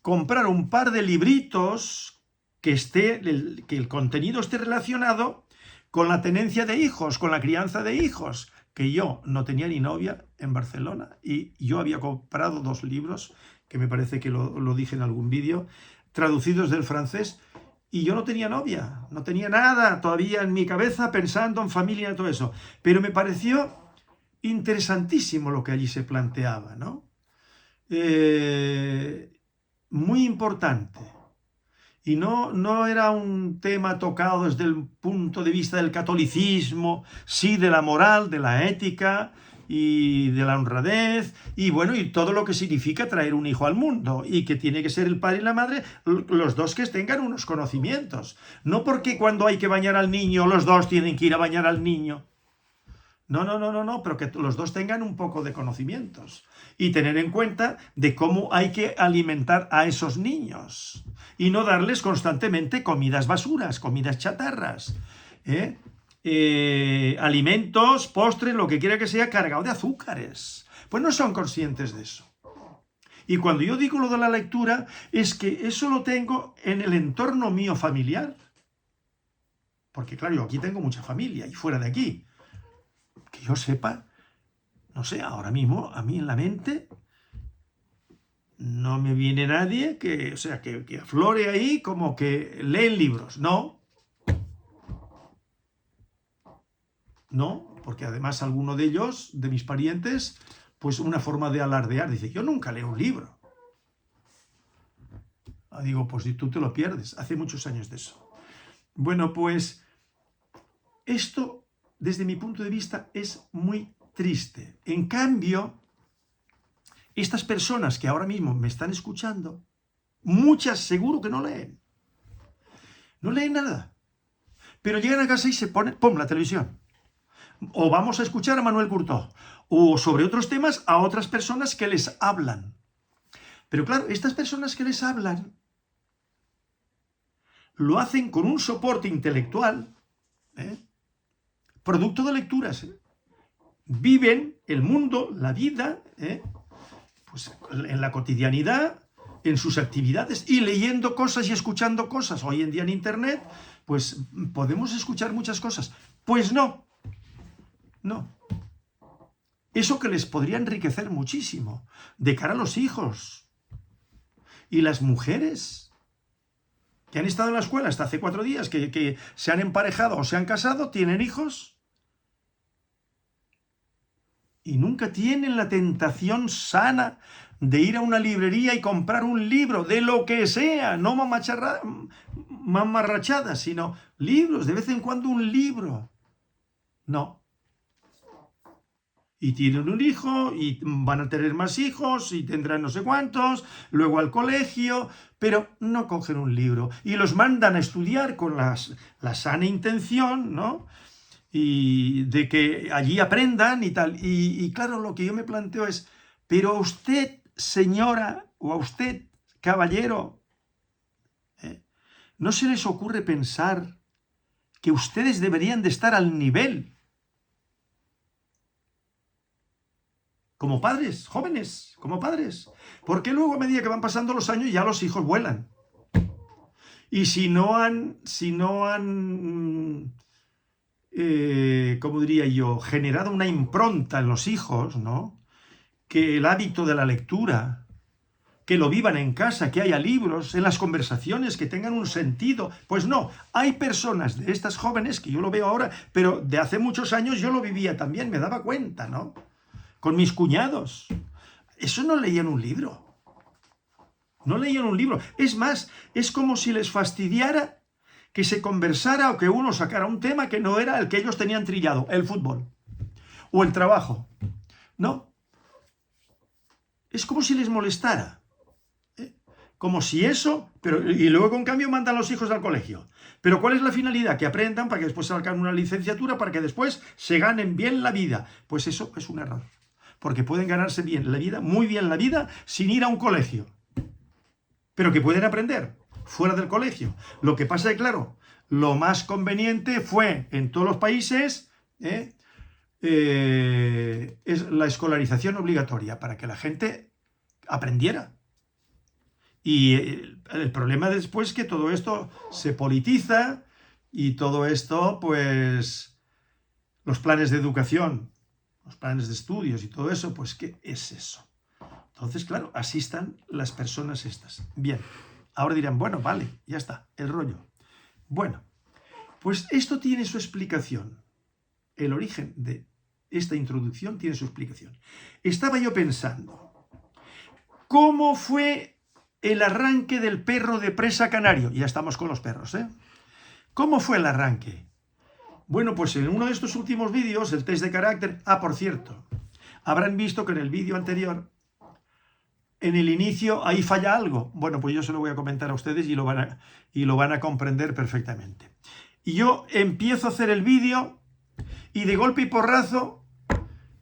comprar un par de libritos que el contenido esté relacionado con la tenencia de hijos, con la crianza de hijos. Que yo no tenía ni novia en Barcelona y yo había comprado 2 libros, que me parece que lo dije en algún vídeo, traducidos del francés, y yo no tenía novia, no tenía nada todavía en mi cabeza pensando en familia y todo eso. Pero me pareció interesantísimo lo que allí se planteaba, ¿no? Muy importante. Y no era un tema tocado desde el punto de vista del catolicismo, sí, de la moral, de la ética y de la honradez, y bueno, y todo lo que significa traer un hijo al mundo, y que tiene que ser el padre y la madre, los dos que tengan unos conocimientos. No porque cuando hay que bañar al niño, los dos tienen que ir a bañar al niño. No, pero que los dos tengan un poco de conocimientos y tener en cuenta de cómo hay que alimentar a esos niños y no darles constantemente comidas basuras, comidas chatarras, alimentos, postres, lo que quiera que sea, cargado de azúcares. Pues no son conscientes de eso. Y cuando yo digo lo de la lectura, es que eso lo tengo en el entorno mío familiar. Porque claro, yo aquí tengo mucha familia y fuera de aquí. Que yo sepa, no sé, ahora mismo a mí en la mente no me viene nadie que aflore ahí como que leen libros. No, porque además alguno de ellos, de mis parientes, pues una forma de alardear, dice: yo nunca leo un libro. Digo, pues si tú te lo pierdes, hace muchos años de eso. Bueno, pues esto, desde mi punto de vista, es muy triste. En cambio, estas personas que ahora mismo me están escuchando, muchas seguro que no leen. No leen nada. Pero llegan a casa y se ponen, ¡pum!, la televisión. O vamos a escuchar a Manuel Curtó, o sobre otros temas a otras personas que les hablan. Pero claro, estas personas que les hablan lo hacen con un soporte intelectual, producto de lecturas. Viven el mundo, la vida, pues en la cotidianidad, en sus actividades, y leyendo cosas y escuchando cosas. Hoy en día en Internet, pues podemos escuchar muchas cosas. Pues no. Eso que les podría enriquecer muchísimo de cara a los hijos. Y las mujeres que han estado en la escuela hasta hace 4 días, que se han emparejado o se han casado, tienen hijos y nunca tienen la tentación sana de ir a una librería y comprar un libro, de lo que sea, no mamarrachadas, sino libros, de vez en cuando un libro. No. Y tienen un hijo, y van a tener más hijos, y tendrán no sé cuántos, luego al colegio, pero no cogen un libro. Y los mandan a estudiar con la sana intención, ¿no?, y de que allí aprendan y tal. Y claro, lo que yo me planteo es, pero a usted, señora, o a usted, caballero, ¿no se les ocurre pensar que ustedes deberían de estar al nivel, como padres, jóvenes, como padres? Porque luego, a medida que van pasando los años, ya los hijos vuelan. Y si no han como diría yo, generado una impronta en los hijos, ¿no?, que el hábito de la lectura, que lo vivan en casa, que haya libros, en las conversaciones, que tengan un sentido. Pues no, hay personas de estas jóvenes, que yo lo veo ahora, pero de hace muchos años yo lo vivía también, me daba cuenta, ¿no?, con mis cuñados. Eso no leían un libro. No leían un libro. Es más, es como si les fastidiara que se conversara o que uno sacara un tema que no era el que ellos tenían trillado, el fútbol o el trabajo. No. Es como si les molestara. Como si eso, y luego en cambio mandan a los hijos al colegio. Pero ¿cuál es la finalidad? Que aprendan para que después salgan una licenciatura, para que después se ganen bien la vida. Pues eso es un error. Porque pueden ganarse bien la vida, muy bien la vida, sin ir a un colegio. Pero que pueden aprender fuera del colegio. Lo que pasa es que, claro, lo más conveniente fue, en todos los países, es la escolarización obligatoria, para que la gente aprendiera. Y el problema después es que todo esto se politiza, y todo esto, pues, los planes de educación, los planes de estudios y todo eso, pues, ¿qué es eso? Entonces, claro, así están las personas estas. Bien. Ahora dirán, bueno, vale, ya está, el rollo. Bueno, pues esto tiene su explicación. El origen de esta introducción tiene su explicación. Estaba yo pensando, ¿cómo fue el arranque del perro de presa canario? Ya estamos con los perros, ¿eh? ¿Cómo fue el arranque? Bueno, pues en uno de estos últimos vídeos, el test de carácter... por cierto, habrán visto que en el vídeo anterior, en el inicio, ahí falla algo. Bueno, pues yo se lo voy a comentar a ustedes y lo van a comprender perfectamente. Y yo empiezo a hacer el vídeo y de golpe y porrazo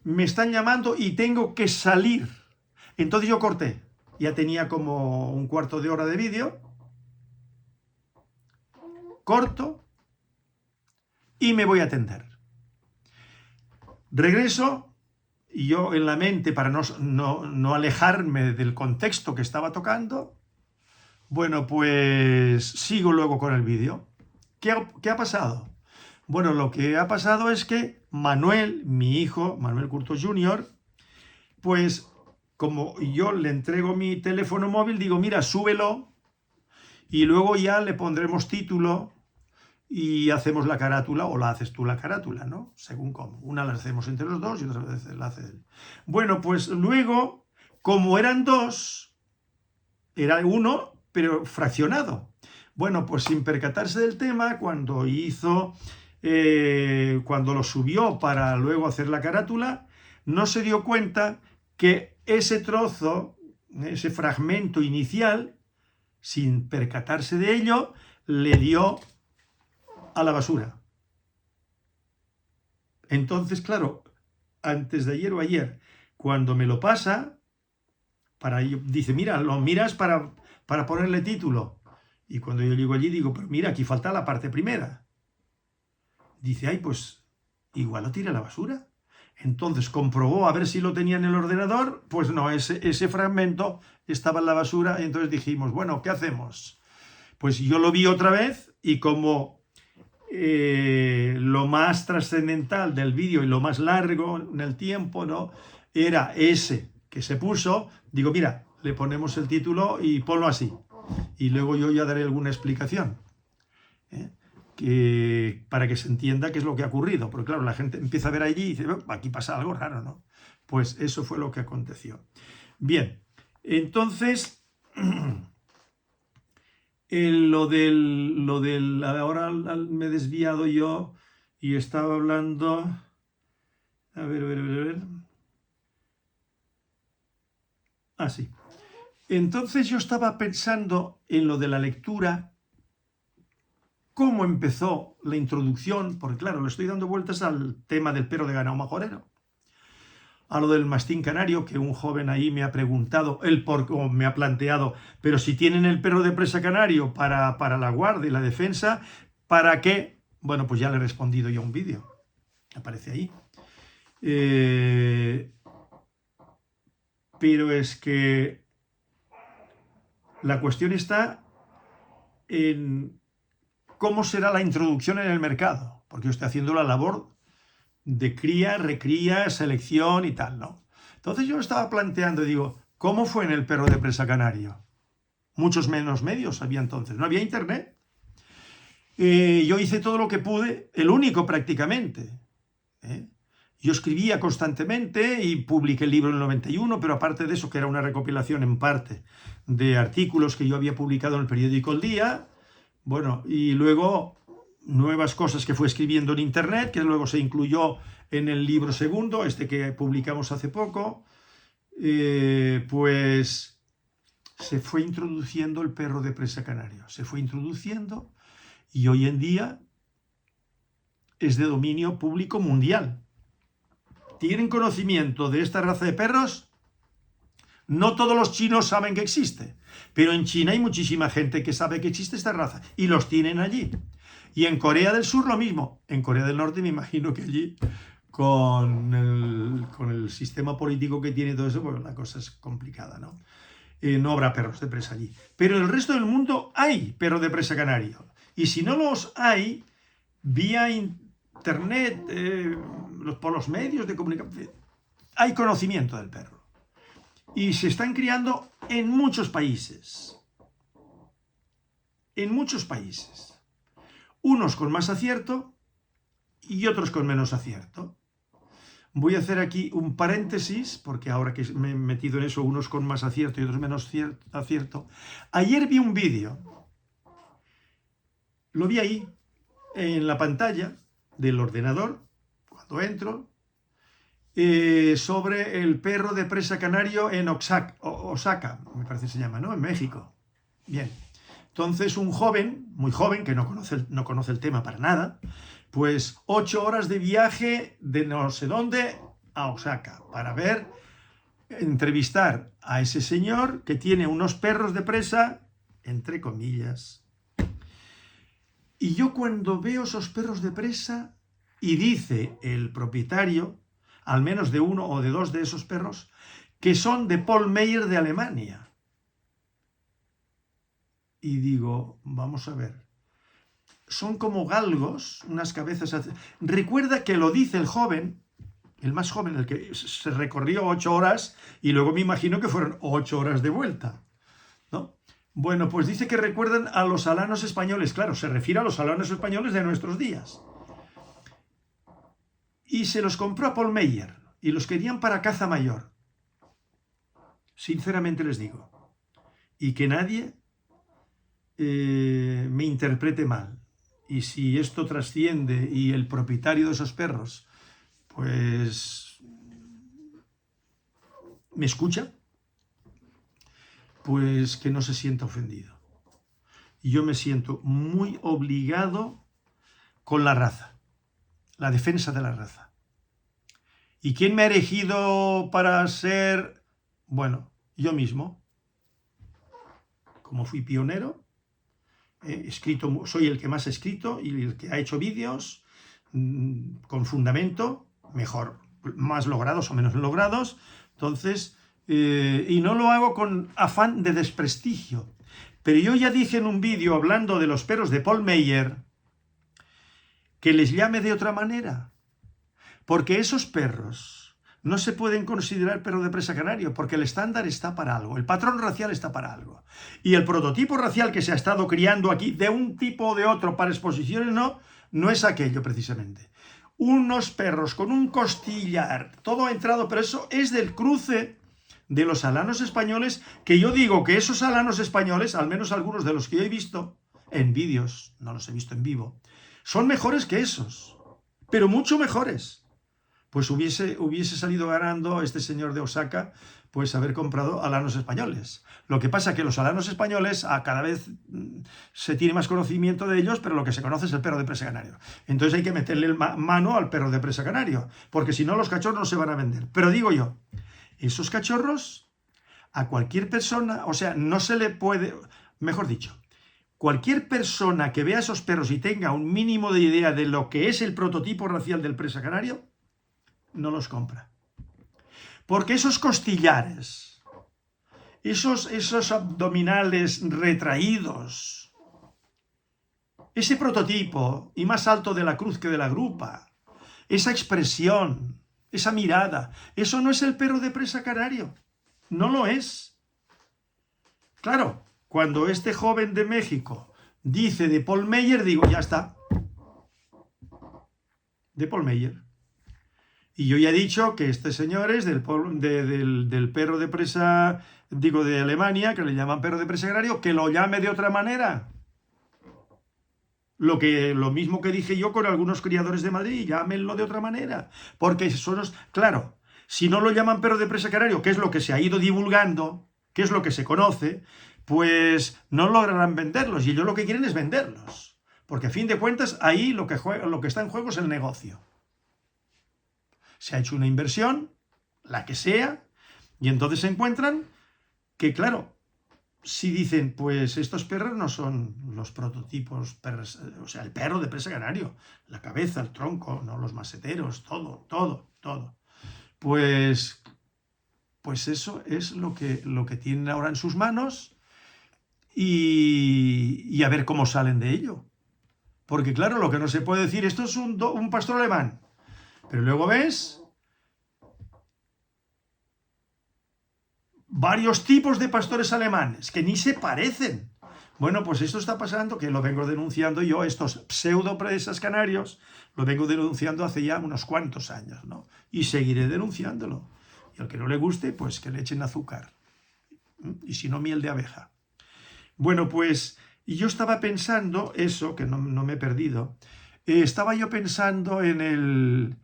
me están llamando y tengo que salir. Entonces yo corté. Ya tenía como un cuarto de hora de vídeo. Corto y me voy a atender. Regreso. Y yo en la mente, para no alejarme del contexto que estaba tocando, bueno, pues sigo luego con el vídeo. ¿Qué ha pasado? Bueno, lo que ha pasado es que Manuel, mi hijo, Manuel Curtó Jr., pues como yo le entrego mi teléfono móvil, digo, mira, súbelo y luego ya le pondremos título y hacemos la carátula, o la haces tú la carátula, ¿no? Según cómo. Una la hacemos entre los dos y otra vez la hace él. Bueno, pues luego, como eran dos, era uno, pero fraccionado. Bueno, pues sin percatarse del tema, cuando lo subió para luego hacer la carátula, no se dio cuenta que ese trozo, ese fragmento inicial, sin percatarse de ello, le dio a la basura. Entonces, claro, antes de ayer o ayer, cuando me lo pasa, dice, mira, lo miras para ponerle título. Y cuando yo llego allí digo, pero mira, aquí falta la parte primera. Dice, ay, pues igual lo tira a la basura. Entonces comprobó a ver si lo tenía en el ordenador, pues no, ese fragmento estaba en la basura, y entonces dijimos, bueno, ¿qué hacemos? Pues yo lo vi otra vez y como lo más trascendental del vídeo y lo más largo en el tiempo, ¿no?, era ese que se puso, digo, mira, le ponemos el título y ponlo así. Y luego yo ya daré alguna explicación, ¿eh? Para que se entienda qué es lo que ha ocurrido. Porque claro, la gente empieza a ver allí y dice, aquí pasa algo raro, ¿no? Pues eso fue lo que aconteció. Bien, entonces, ahora me he desviado yo y estaba hablando, a ver. Ah, sí. Entonces yo estaba pensando en lo de la lectura, cómo empezó la introducción, porque claro, le estoy dando vueltas al tema del perro de ganado majorero, a lo del mastín canario, que un joven ahí me ha preguntado, o me ha planteado, pero si tienen el perro de presa canario para la guardia y la defensa, ¿para qué? Bueno, pues ya le he respondido yo a un vídeo, aparece ahí. Pero es que la cuestión está en cómo será la introducción en el mercado, porque yo estoy haciendo la labor de cría, recría, selección y tal, ¿no? Entonces yo estaba planteando, digo, ¿cómo fue en el perro de presa canario? Muchos menos medios había entonces, no había internet. Yo hice todo lo que pude, el único prácticamente, ¿eh? Yo escribía constantemente y publiqué el libro en el 91, pero aparte de eso, que era una recopilación en parte de artículos que yo había publicado en el periódico El Día, bueno, y luego nuevas cosas que fue escribiendo en internet, que luego se incluyó en el libro segundo, este que publicamos hace poco, pues se fue introduciendo el perro de presa canario, se fue introduciendo y hoy en día es de dominio público mundial. ¿Tienen conocimiento de esta raza de perros? No todos los chinos saben que existe, pero en China hay muchísima gente que sabe que existe esta raza y los tienen allí. Y en Corea del Sur lo mismo. En Corea del Norte me imagino que allí, con el sistema político que tiene todo eso, pues la cosa es complicada, ¿no? No habrá perros de presa allí. Pero en el resto del mundo hay perros de presa canario. Y si no los hay, vía internet, por los medios de comunicación, hay conocimiento del perro. Y se están criando en muchos países. En muchos países. Unos con más acierto y otros con menos acierto. Voy a hacer aquí un paréntesis, porque ahora que me he metido en eso, unos con más acierto y otros menos acierto. Ayer vi un vídeo, lo vi ahí, en la pantalla del ordenador, cuando entro, sobre el perro de presa canario en Osaka, me parece que se llama, ¿no? En México. Bien. Entonces un joven, muy joven, que no conoce el tema para nada, pues 8 horas de viaje de no sé dónde a Osaka para entrevistar a ese señor que tiene unos perros de presa, entre comillas. Y yo cuando veo esos perros de presa y dice el propietario, al menos de uno o de dos de esos perros, que son de Paul Meyer de Alemania. Y digo, vamos a ver, son como galgos, unas cabezas. Recuerda que lo dice el joven, el más joven, el que se recorrió 8 horas y luego me imagino que fueron 8 horas de vuelta, ¿no? Bueno, pues dice que recuerdan a los alanos españoles. Claro, se refiere a los alanos españoles de nuestros días. Y se los compró a Paul Meyer y los querían para caza mayor. Sinceramente les digo. Y que nadie me interprete mal. Y si esto trasciende y el propietario de esos perros, pues, me escucha, pues que no se sienta ofendido. Yo me siento muy obligado con la raza, la defensa de la raza. ¿Y quién me ha elegido para ser? Bueno, yo mismo. Como fui pionero, he escrito, soy el que más ha escrito y el que ha hecho vídeos con fundamento, mejor, más logrados o menos logrados. Entonces, y no lo hago con afán de desprestigio. Pero yo ya dije en un vídeo hablando de los perros de Paul Meyer que les llame de otra manera. Porque esos perros no se pueden considerar perro de presa canario, porque el estándar está para algo, el patrón racial está para algo. Y el prototipo racial que se ha estado criando aquí, de un tipo o de otro para exposiciones, no es aquello precisamente. Unos perros con un costillar, todo entrado, pero eso es del cruce de los alanos españoles, que yo digo que esos alanos españoles, al menos algunos de los que yo he visto en vídeos, no los he visto en vivo, son mejores que esos, pero mucho mejores. Pues hubiese salido ganando este señor de Osaka, pues haber comprado alanos españoles. Lo que pasa es que los alanos españoles cada vez se tiene más conocimiento de ellos, pero lo que se conoce es el perro de presa canario. Entonces hay que meterle mano al perro de presa canario, porque si no los cachorros no se van a vender. Pero digo yo, esos cachorros a cualquier persona, o sea, no se le puede, mejor dicho, cualquier persona que vea esos perros y tenga un mínimo de idea de lo que es el prototipo racial del presa canario, no los compra. Porque esos costillares, esos abdominales retraídos, ese prototipo, y más alto de la cruz que de la grupa, esa expresión, esa mirada, eso no es el perro de presa canario. No lo es. Claro, cuando este joven de México dice de Paul Meyer, digo, ya está. De Paul Meyer. Y yo ya he dicho que este señor es del perro de presa, digo, de Alemania, que le llaman perro de presa canario, que lo llame de otra manera. Lo mismo que dije yo con algunos criadores de Madrid, llámenlo de otra manera. Porque claro, si no lo llaman perro de presa canario, que es lo que se ha ido divulgando, que es lo que se conoce, pues no lograrán venderlos. Y ellos lo que quieren es venderlos. Porque a fin de cuentas, ahí lo que está en juego es el negocio. Se ha hecho una inversión, la que sea, y entonces se encuentran que, claro, si dicen, pues estos perros no son los prototipos, perros, o sea, el perro de presa canario, la cabeza, el tronco, no los maseteros, todo. Pues eso es lo que tienen ahora en sus manos y a ver cómo salen de ello. Porque, claro, lo que no se puede decir, esto es un pastor alemán. Pero luego ves varios tipos de pastores alemanes que ni se parecen. Bueno, pues esto está pasando, que lo vengo denunciando yo, estos pseudo presas canarios, lo vengo denunciando hace ya unos cuantos años, ¿no? Y seguiré denunciándolo. Y al que no le guste, pues que le echen azúcar. Y si no, miel de abeja. Bueno, pues, y yo estaba pensando eso, que no me he perdido, estaba yo pensando en el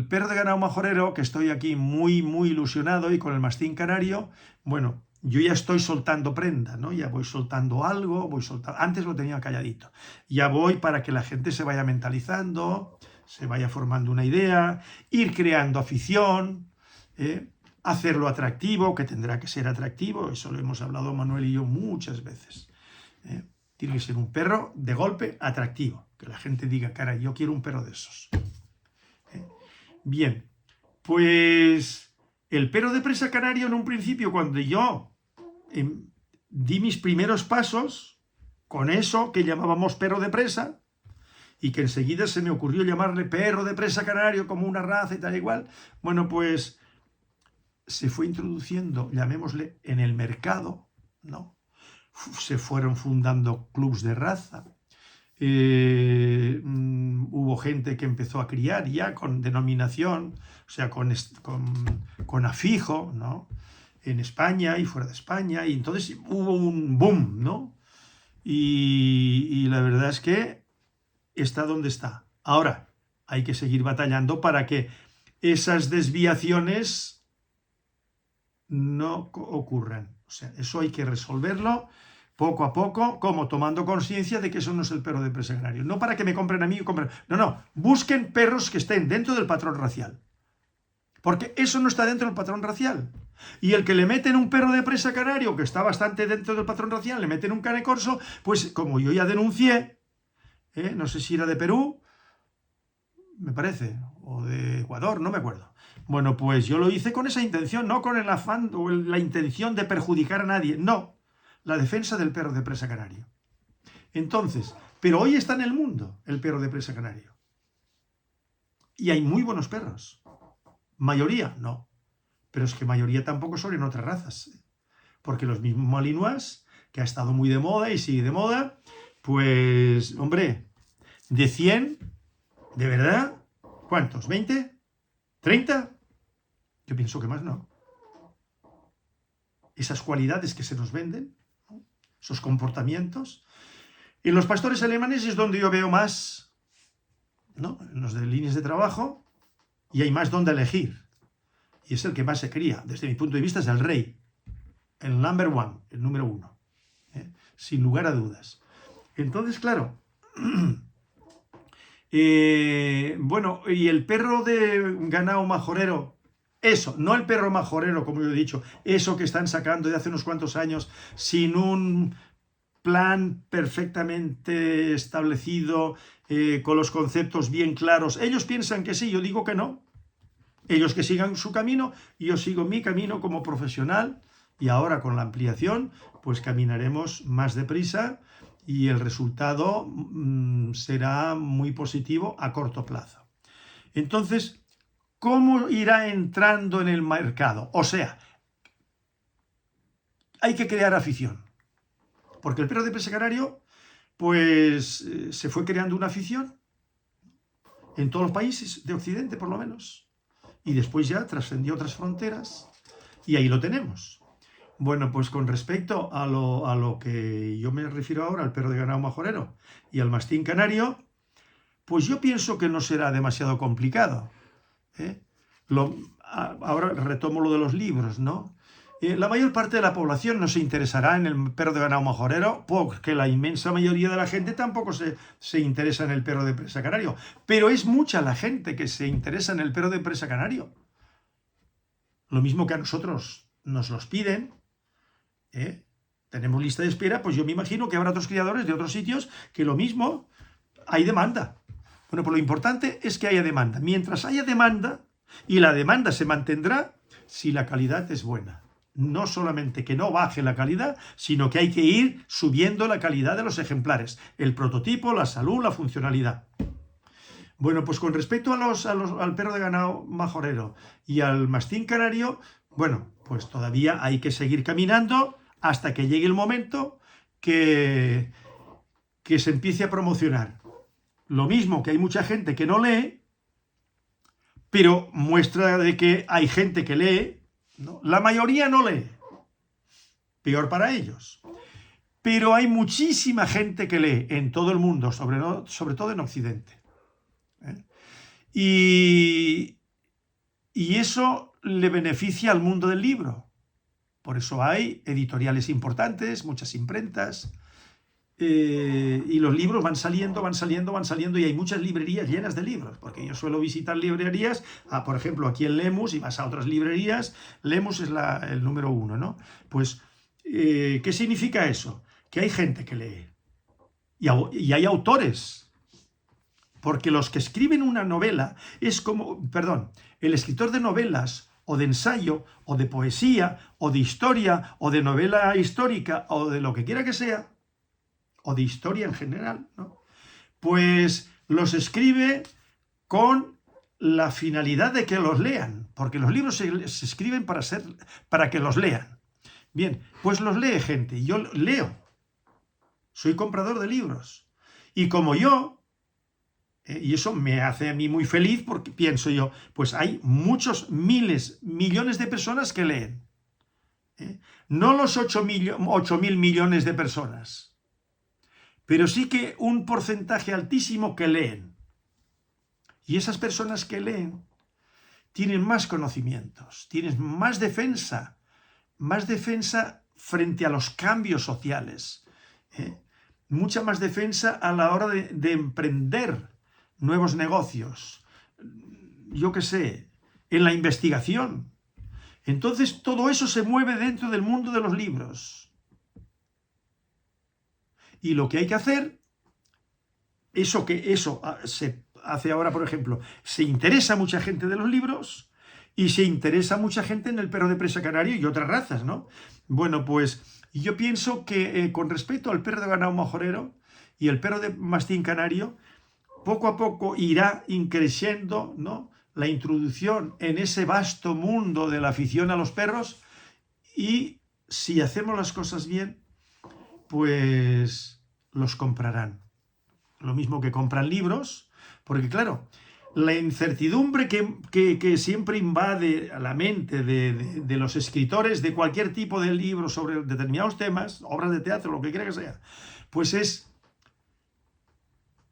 perro de ganado majorero, que estoy aquí muy ilusionado, y con el mastín canario, bueno, yo ya estoy soltando prenda, ¿no? Ya voy soltando algo, antes lo tenía calladito. Ya voy para que la gente se vaya mentalizando, se vaya formando una idea, ir creando afición, hacerlo atractivo, que tendrá que ser atractivo, eso lo hemos hablado Manuel y yo muchas veces. Tiene que ser un perro de golpe atractivo, que la gente diga, caray, yo quiero un perro de esos. Bien, pues el perro de presa canario en un principio, cuando yo di mis primeros pasos con eso que llamábamos perro de presa, y que enseguida se me ocurrió llamarle perro de presa canario como una raza y tal igual, bueno, pues se fue introduciendo, llamémosle, en el mercado, ¿no? Se fueron fundando clubs de raza. Hubo gente que empezó a criar ya con denominación, o sea, con afijo, ¿no? En España y fuera de España, y entonces hubo un boom, ¿no? Y la verdad es que está donde está. Ahora, hay que seguir batallando para que esas desviaciones no ocurran. O sea, eso hay que resolverlo poco a poco, como tomando conciencia de que eso no es el perro de presa canario. No para que me compren a mí, no, busquen perros que estén dentro del patrón racial. Porque eso no está dentro del patrón racial. Y el que le meten un perro de presa canario, que está bastante dentro del patrón racial, le meten un cane corso, pues como yo ya denuncié, no sé si era de Perú, me parece, o de Ecuador, no me acuerdo. Bueno, pues yo lo hice con esa intención, no con el afán o la intención de perjudicar a nadie, no, la defensa del perro de presa canario. Entonces, pero hoy está en el mundo el perro de presa canario. Y hay muy buenos perros. Mayoría, no. Pero es que mayoría tampoco son en otras razas. Porque los mismos Malinois, que ha estado muy de moda y sigue de moda, pues, hombre, de 100, ¿de verdad? ¿Cuántos? ¿20? ¿30? Yo pienso que más no. Esas cualidades que se nos venden, ¿no? Esos comportamientos. En los pastores alemanes es donde yo veo más, ¿no? En los de líneas de trabajo, y hay más donde elegir. Y es el que más se cría. Desde mi punto de vista es el rey. El number one, el número uno. Sin lugar a dudas. Entonces, claro, bueno, y el perro de ganado majorero, eso, no el perro majorero, como yo he dicho, eso que están sacando de hace unos cuantos años, sin un plan perfectamente establecido, con los conceptos bien claros. Ellos piensan que sí, yo digo que no. Ellos que sigan su camino, y yo sigo mi camino como profesional, y ahora con la ampliación, pues caminaremos más deprisa y el resultado será muy positivo a corto plazo. Entonces, ¿cómo irá entrando en el mercado? O sea, hay que crear afición. Porque el perro de presa canario, pues se fue creando una afición en todos los países de Occidente, por lo menos. Y después ya trascendió otras fronteras y ahí lo tenemos. Bueno, pues con respecto a lo que yo me refiero ahora, al perro de ganado majorero y al mastín canario, pues yo pienso que no será demasiado complicado. Ahora retomo lo de los libros, ¿no? La mayor parte de la población no se interesará en el perro de ganado majorero, porque la inmensa mayoría de la gente tampoco se interesa en el perro de presa canario. Pero es mucha la gente que se interesa en el perro de presa canario. Lo mismo que a nosotros nos los piden, tenemos lista de espera, pues yo me imagino que habrá otros criadores de otros sitios que lo mismo, hay demanda. Bueno, pues lo importante es que haya demanda. Mientras haya demanda, y la demanda se mantendrá si la calidad es buena. No solamente que no baje la calidad, sino que hay que ir subiendo la calidad de los ejemplares. El prototipo, la salud, la funcionalidad. Bueno, pues con respecto al perro de ganado majorero y al mastín canario, bueno, pues todavía hay que seguir caminando hasta que llegue el momento que se empiece a promocionar. Lo mismo que hay mucha gente que no lee, pero muestra de que hay gente que lee, ¿no? La mayoría no lee, peor para ellos. Pero hay muchísima gente que lee en todo el mundo, sobre todo en Occidente. Y eso le beneficia al mundo del libro. Por eso hay editoriales importantes, muchas imprentas, y los libros van saliendo, y hay muchas librerías llenas de libros, porque yo suelo visitar librerías, por ejemplo, aquí en Lemus, y vas a otras librerías. Lemus es el número 1, ¿no? Pues, ¿qué significa eso? Que hay gente que lee, y hay autores, porque los que escriben una novela es como, el escritor de novelas, o de ensayo, o de poesía, o de historia, o de novela histórica, o de lo que quiera que sea, o de historia en general, ¿no? Pues los escribe con la finalidad de que los lean, porque los libros se escriben para que los lean. Bien, pues los lee gente, yo leo, soy comprador de libros, y como yo, y eso me hace a mí muy feliz, porque pienso yo, pues hay muchos miles, millones de personas que leen, no los 8.000 millones de personas, pero sí que un porcentaje altísimo que leen. Y esas personas que leen tienen más conocimientos, tienen más defensa frente a los cambios sociales, ¿eh? Mucha más defensa a la hora de emprender nuevos negocios, yo qué sé, en la investigación. Entonces todo eso se mueve dentro del mundo de los libros. Y lo que hay que hacer, eso se hace ahora, por ejemplo, se interesa mucha gente de los libros y se interesa mucha gente en el perro de presa canario y otras razas, ¿no? Bueno, pues yo pienso que con respecto al perro de ganado majorero y el perro de mastín canario, poco a poco irá increciendo, ¿no?, la introducción en ese vasto mundo de la afición a los perros, y si hacemos las cosas bien, pues los comprarán. Lo mismo que compran libros, porque claro, la incertidumbre que siempre invade a la mente de los escritores de cualquier tipo de libro sobre determinados temas, obras de teatro, lo que quiera que sea, pues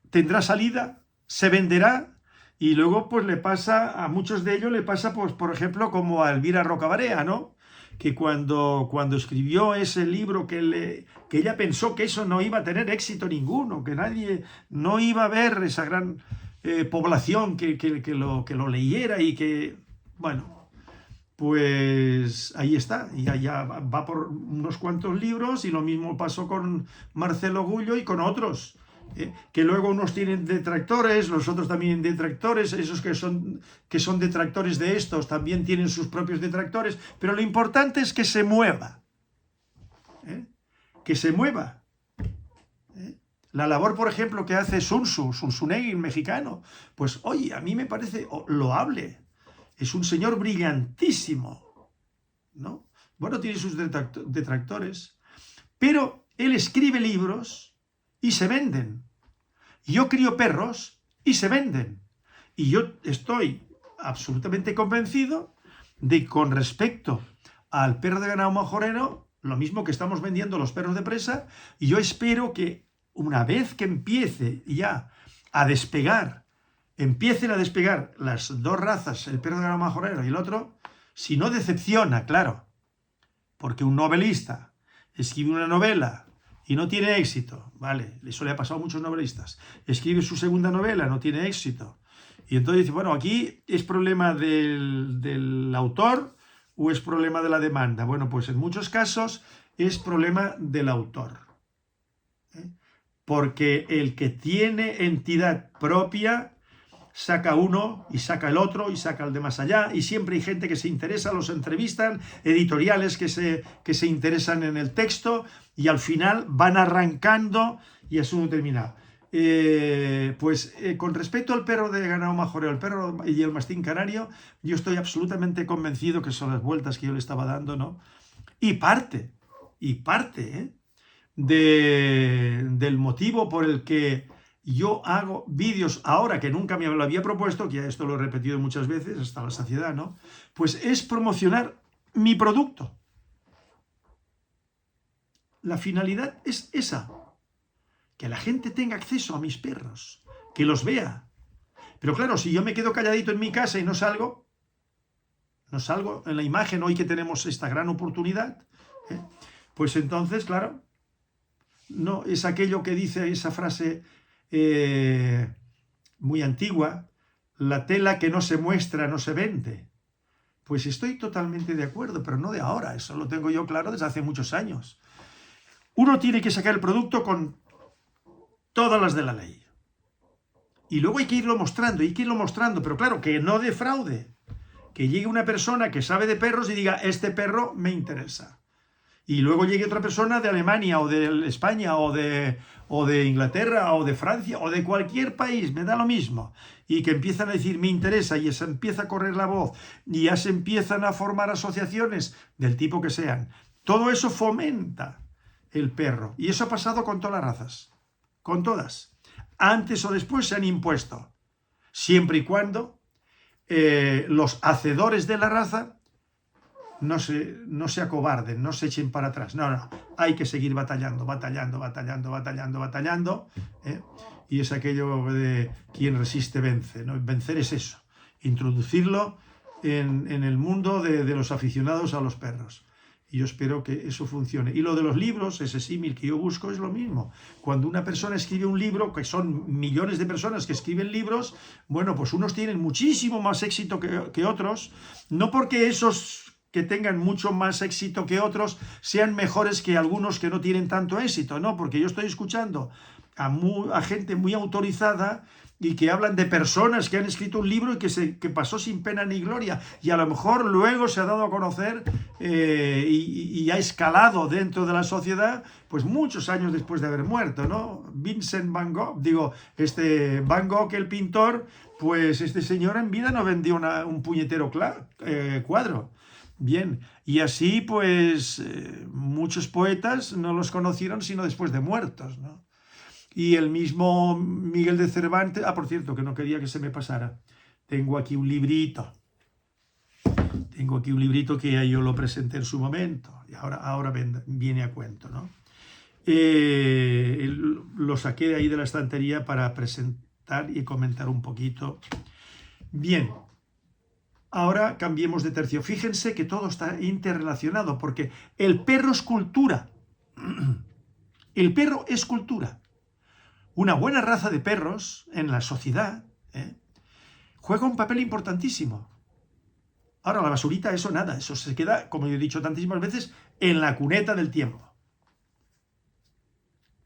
tendrá salida, se venderá, y luego pues le pasa, a muchos de ellos le pasa, pues por ejemplo, como a Elvira Rocabarea, ¿no?, que cuando escribió ese libro que ella pensó que eso no iba a tener éxito ninguno, que nadie no iba a ver esa gran población que lo leyera, y que, bueno, pues ahí está, y allá va por unos cuantos libros, y lo mismo pasó con Marcelo Gullo y con otros. Que luego unos tienen detractores, los otros también detractores, esos que son detractores de estos también tienen sus propios detractores, pero lo importante es que se mueva, que se mueva. La labor, por ejemplo, que hace Zunzunegui, mexicano, pues oye, a mí me parece loable, es un señor brillantísimo, ¿no? Bueno, tiene sus detractores, pero él escribe libros y se venden. Yo crío perros y se venden. Y yo estoy absolutamente convencido de que con respecto al perro de ganado majorero, lo mismo que estamos vendiendo los perros de presa, y yo espero que una vez que empiecen a despegar las dos razas, el perro de ganado majorero y el otro, si no decepciona, claro, porque un novelista escribe una novela y no tiene éxito, ¿vale? Eso le ha pasado a muchos novelistas. Escribe su segunda novela, no tiene éxito. Y entonces dice, bueno, aquí es problema del autor o es problema de la demanda. Bueno, pues en muchos casos es problema del autor. Porque el que tiene entidad propia saca uno y saca el otro y saca el de más allá, y siempre hay gente que se interesa, los entrevistan, editoriales que se interesan en el texto, y al final van arrancando y es uno terminado. Con respecto al perro de ganado majorero, el perro y el mastín canario, yo estoy absolutamente convencido que son las vueltas que yo le estaba dando, ¿no? Y parte del motivo por el que yo hago vídeos ahora, que nunca me lo había propuesto, que ya esto lo he repetido muchas veces hasta la saciedad, ¿no? Pues es promocionar mi producto. La finalidad es esa, que la gente tenga acceso a mis perros, que los vea. Pero claro, si yo me quedo calladito en mi casa y no salgo en la imagen hoy que tenemos esta gran oportunidad, pues entonces, claro, no es aquello que dice esa frase muy antigua, la tela que no se muestra no se vende. Pues estoy totalmente de acuerdo, pero no de ahora, eso lo tengo yo claro desde hace muchos años. Uno tiene que sacar el producto con todas las de la ley. Y luego hay que irlo mostrando, pero claro, que no defraude. Que llegue una persona que sabe de perros y diga, este perro me interesa. Y luego llegue otra persona de Alemania o de España o de Inglaterra o de Francia o de cualquier país, me da lo mismo, y que empiezan a decir me interesa, y se empieza a correr la voz y ya se empiezan a formar asociaciones del tipo que sean. Todo eso fomenta el perro, y eso ha pasado con todas las razas, con todas. Antes o después se han impuesto, siempre y cuando los hacedores de la raza no se acobarden, no se echen para atrás. No, hay que seguir batallando. Y es aquello de quien resiste vence, ¿no? Vencer es eso, introducirlo en el mundo de los aficionados a los perros. Y yo espero que eso funcione. Y lo de los libros, ese símil que yo busco, es lo mismo. Cuando una persona escribe un libro, que son millones de personas que escriben libros, bueno, pues unos tienen muchísimo más éxito que otros, no porque esos que tengan mucho más éxito que otros sean mejores que algunos que no tienen tanto éxito, no, porque yo estoy escuchando a gente muy autorizada y que hablan de personas que han escrito un libro y que pasó sin pena ni gloria, y a lo mejor luego se ha dado a conocer y ha escalado dentro de la sociedad, pues muchos años después de haber muerto, ¿no? Vincent Van Gogh, Van Gogh, el pintor, pues este señor en vida no vendió un puñetero cuadro. Bien, y así pues muchos poetas no los conocieron sino después de muertos, ¿no? Y el mismo Miguel de Cervantes, por cierto, que no quería que se me pasara, tengo aquí un librito que ya yo lo presenté en su momento, y ahora viene a cuento, ¿no? Lo saqué de ahí de la estantería para presentar y comentar un poquito. Bien, ahora cambiemos de tercio. Fíjense que todo está interrelacionado, porque el perro es cultura. El perro es cultura. Una buena raza de perros en la sociedad juega un papel importantísimo. Ahora, la basurita, eso nada, eso se queda, como yo he dicho tantísimas veces, en la cuneta del tiempo.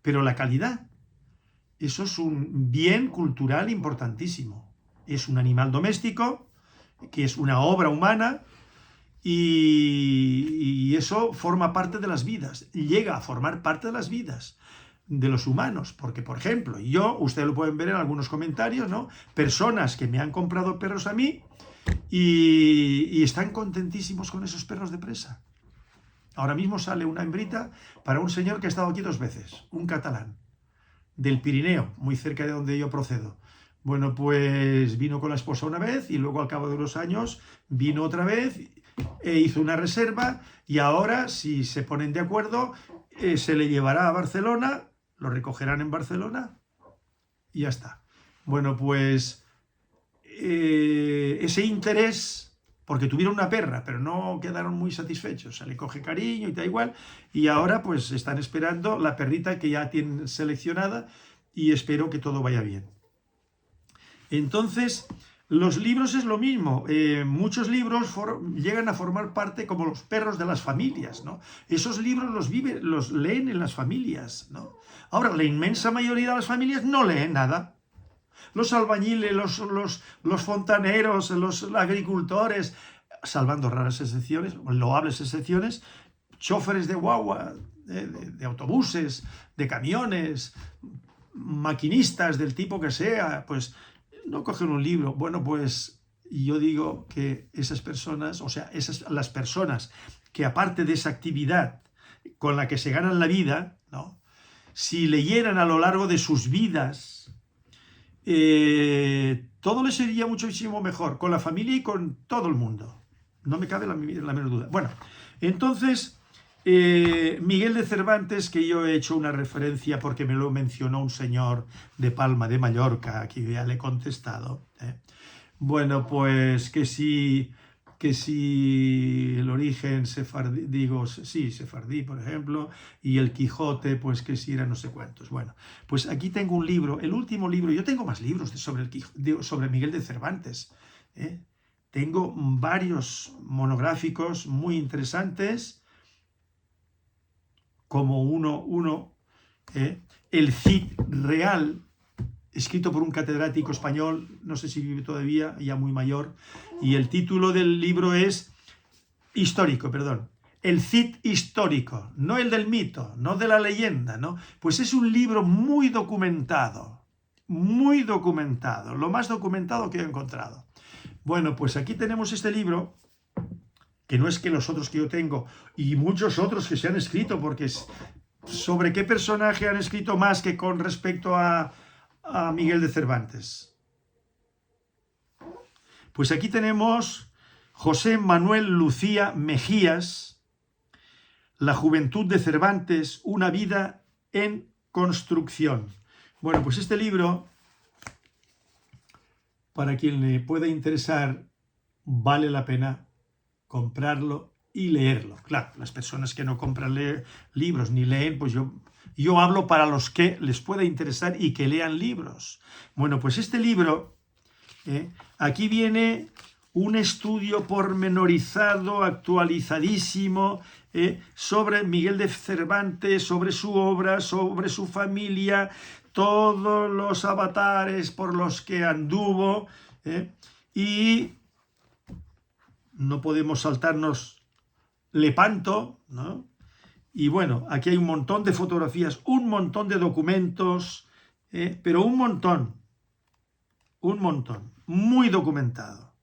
Pero la calidad, eso es un bien cultural importantísimo. Es un animal doméstico, que es una obra humana, y eso forma parte de las vidas, llega a formar parte de las vidas de los humanos, porque por ejemplo, ustedes lo pueden ver en algunos comentarios, ¿no? Personas que me han comprado perros a mí y están contentísimos con esos perros de presa. Ahora mismo sale una hembrita para un señor que ha estado aquí 2 veces, un catalán, del Pirineo, muy cerca de donde yo procedo. Bueno, pues vino con la esposa una vez y luego al cabo de unos años vino otra vez e hizo una reserva, y ahora, si se ponen de acuerdo, se le llevará a Barcelona, lo recogerán en Barcelona y ya está. Bueno, pues ese interés, porque tuvieron una perra, pero no quedaron muy satisfechos, se le coge cariño y da igual, y ahora pues están esperando la perrita que ya tienen seleccionada, y espero que todo vaya bien. Entonces, los libros es lo mismo. Muchos libros llegan a formar parte como los perros de las familias, ¿no? Esos libros los leen en las familias, ¿no? Ahora, la inmensa mayoría de las familias no leen nada. Los albañiles, los fontaneros, los agricultores, salvando raras excepciones, loables excepciones, choferes de guagua, de autobuses, de camiones, maquinistas del tipo que sea, pues no cogen un libro. Bueno, pues yo digo que esas personas, o sea, las personas que aparte de esa actividad con la que se ganan la vida, ¿no? Si leyeran a lo largo de sus vidas, todo les sería muchísimo mejor, con la familia y con todo el mundo. No me cabe la menor duda. Bueno, entonces, Miguel de Cervantes, que yo he hecho una referencia porque me lo mencionó un señor de Palma de Mallorca, a quien ya le he contestado. Bueno, pues que si el origen sefardí, por ejemplo, y el Quijote, pues que si era no sé cuántos. Bueno, pues aquí tengo un libro, el último libro. Yo tengo más libros sobre Miguel de Cervantes. Tengo varios monográficos muy interesantes, como uno el Cid Real, escrito por un catedrático español, no sé si vive todavía, ya muy mayor, y el título del libro es El Cid histórico, no el del mito, no de la leyenda, ¿no? Pues es un libro muy documentado, lo más documentado que he encontrado. Bueno, pues aquí tenemos este libro, que no es que los otros que yo tengo, y muchos otros que se han escrito, porque sobre qué personaje han escrito más que con respecto a Miguel de Cervantes. Pues aquí tenemos José Manuel Lucía Mejías, La juventud de Cervantes, una vida en construcción. Bueno, pues este libro, para quien le pueda interesar, vale la pena comprarlo y leerlo. Claro, las personas que no compran libros ni leen, pues yo hablo para los que les pueda interesar y que lean libros. Bueno, pues este libro, aquí viene un estudio pormenorizado, actualizadísimo, sobre Miguel de Cervantes, sobre su obra, sobre su familia, todos los avatares por los que anduvo, y no podemos saltarnos Lepanto, ¿no? Y bueno, aquí hay un montón de fotografías, un montón de documentos, pero un montón, muy documentado,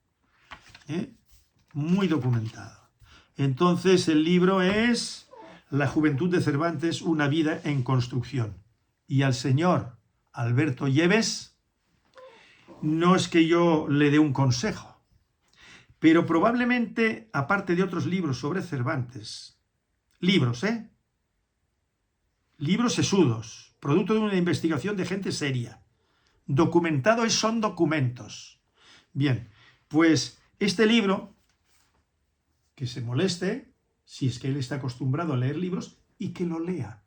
muy documentado. Entonces el libro es La juventud de Cervantes, una vida en construcción. Y al señor Alberto Lleves, no es que yo le dé un consejo, pero probablemente, aparte de otros libros sobre Cervantes, libros sesudos, producto de una investigación de gente seria, documentado son documentos. Bien, pues este libro, que se moleste, si es que él está acostumbrado a leer libros, y que lo lea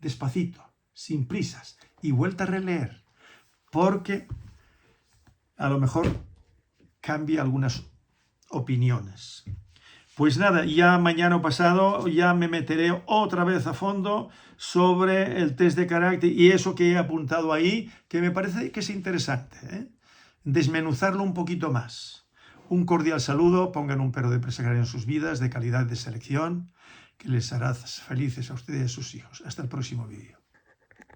despacito, sin prisas, y vuelta a releer, porque a lo mejor cambia algunas opiniones. Pues nada, ya mañana o pasado ya me meteré otra vez a fondo sobre el test de carácter y eso que he apuntado ahí, que me parece que es interesante, desmenuzarlo un poquito más. Un cordial saludo, pongan un pero de presagiar en sus vidas, de calidad de selección, que les hará felices a ustedes y a sus hijos. Hasta el próximo vídeo.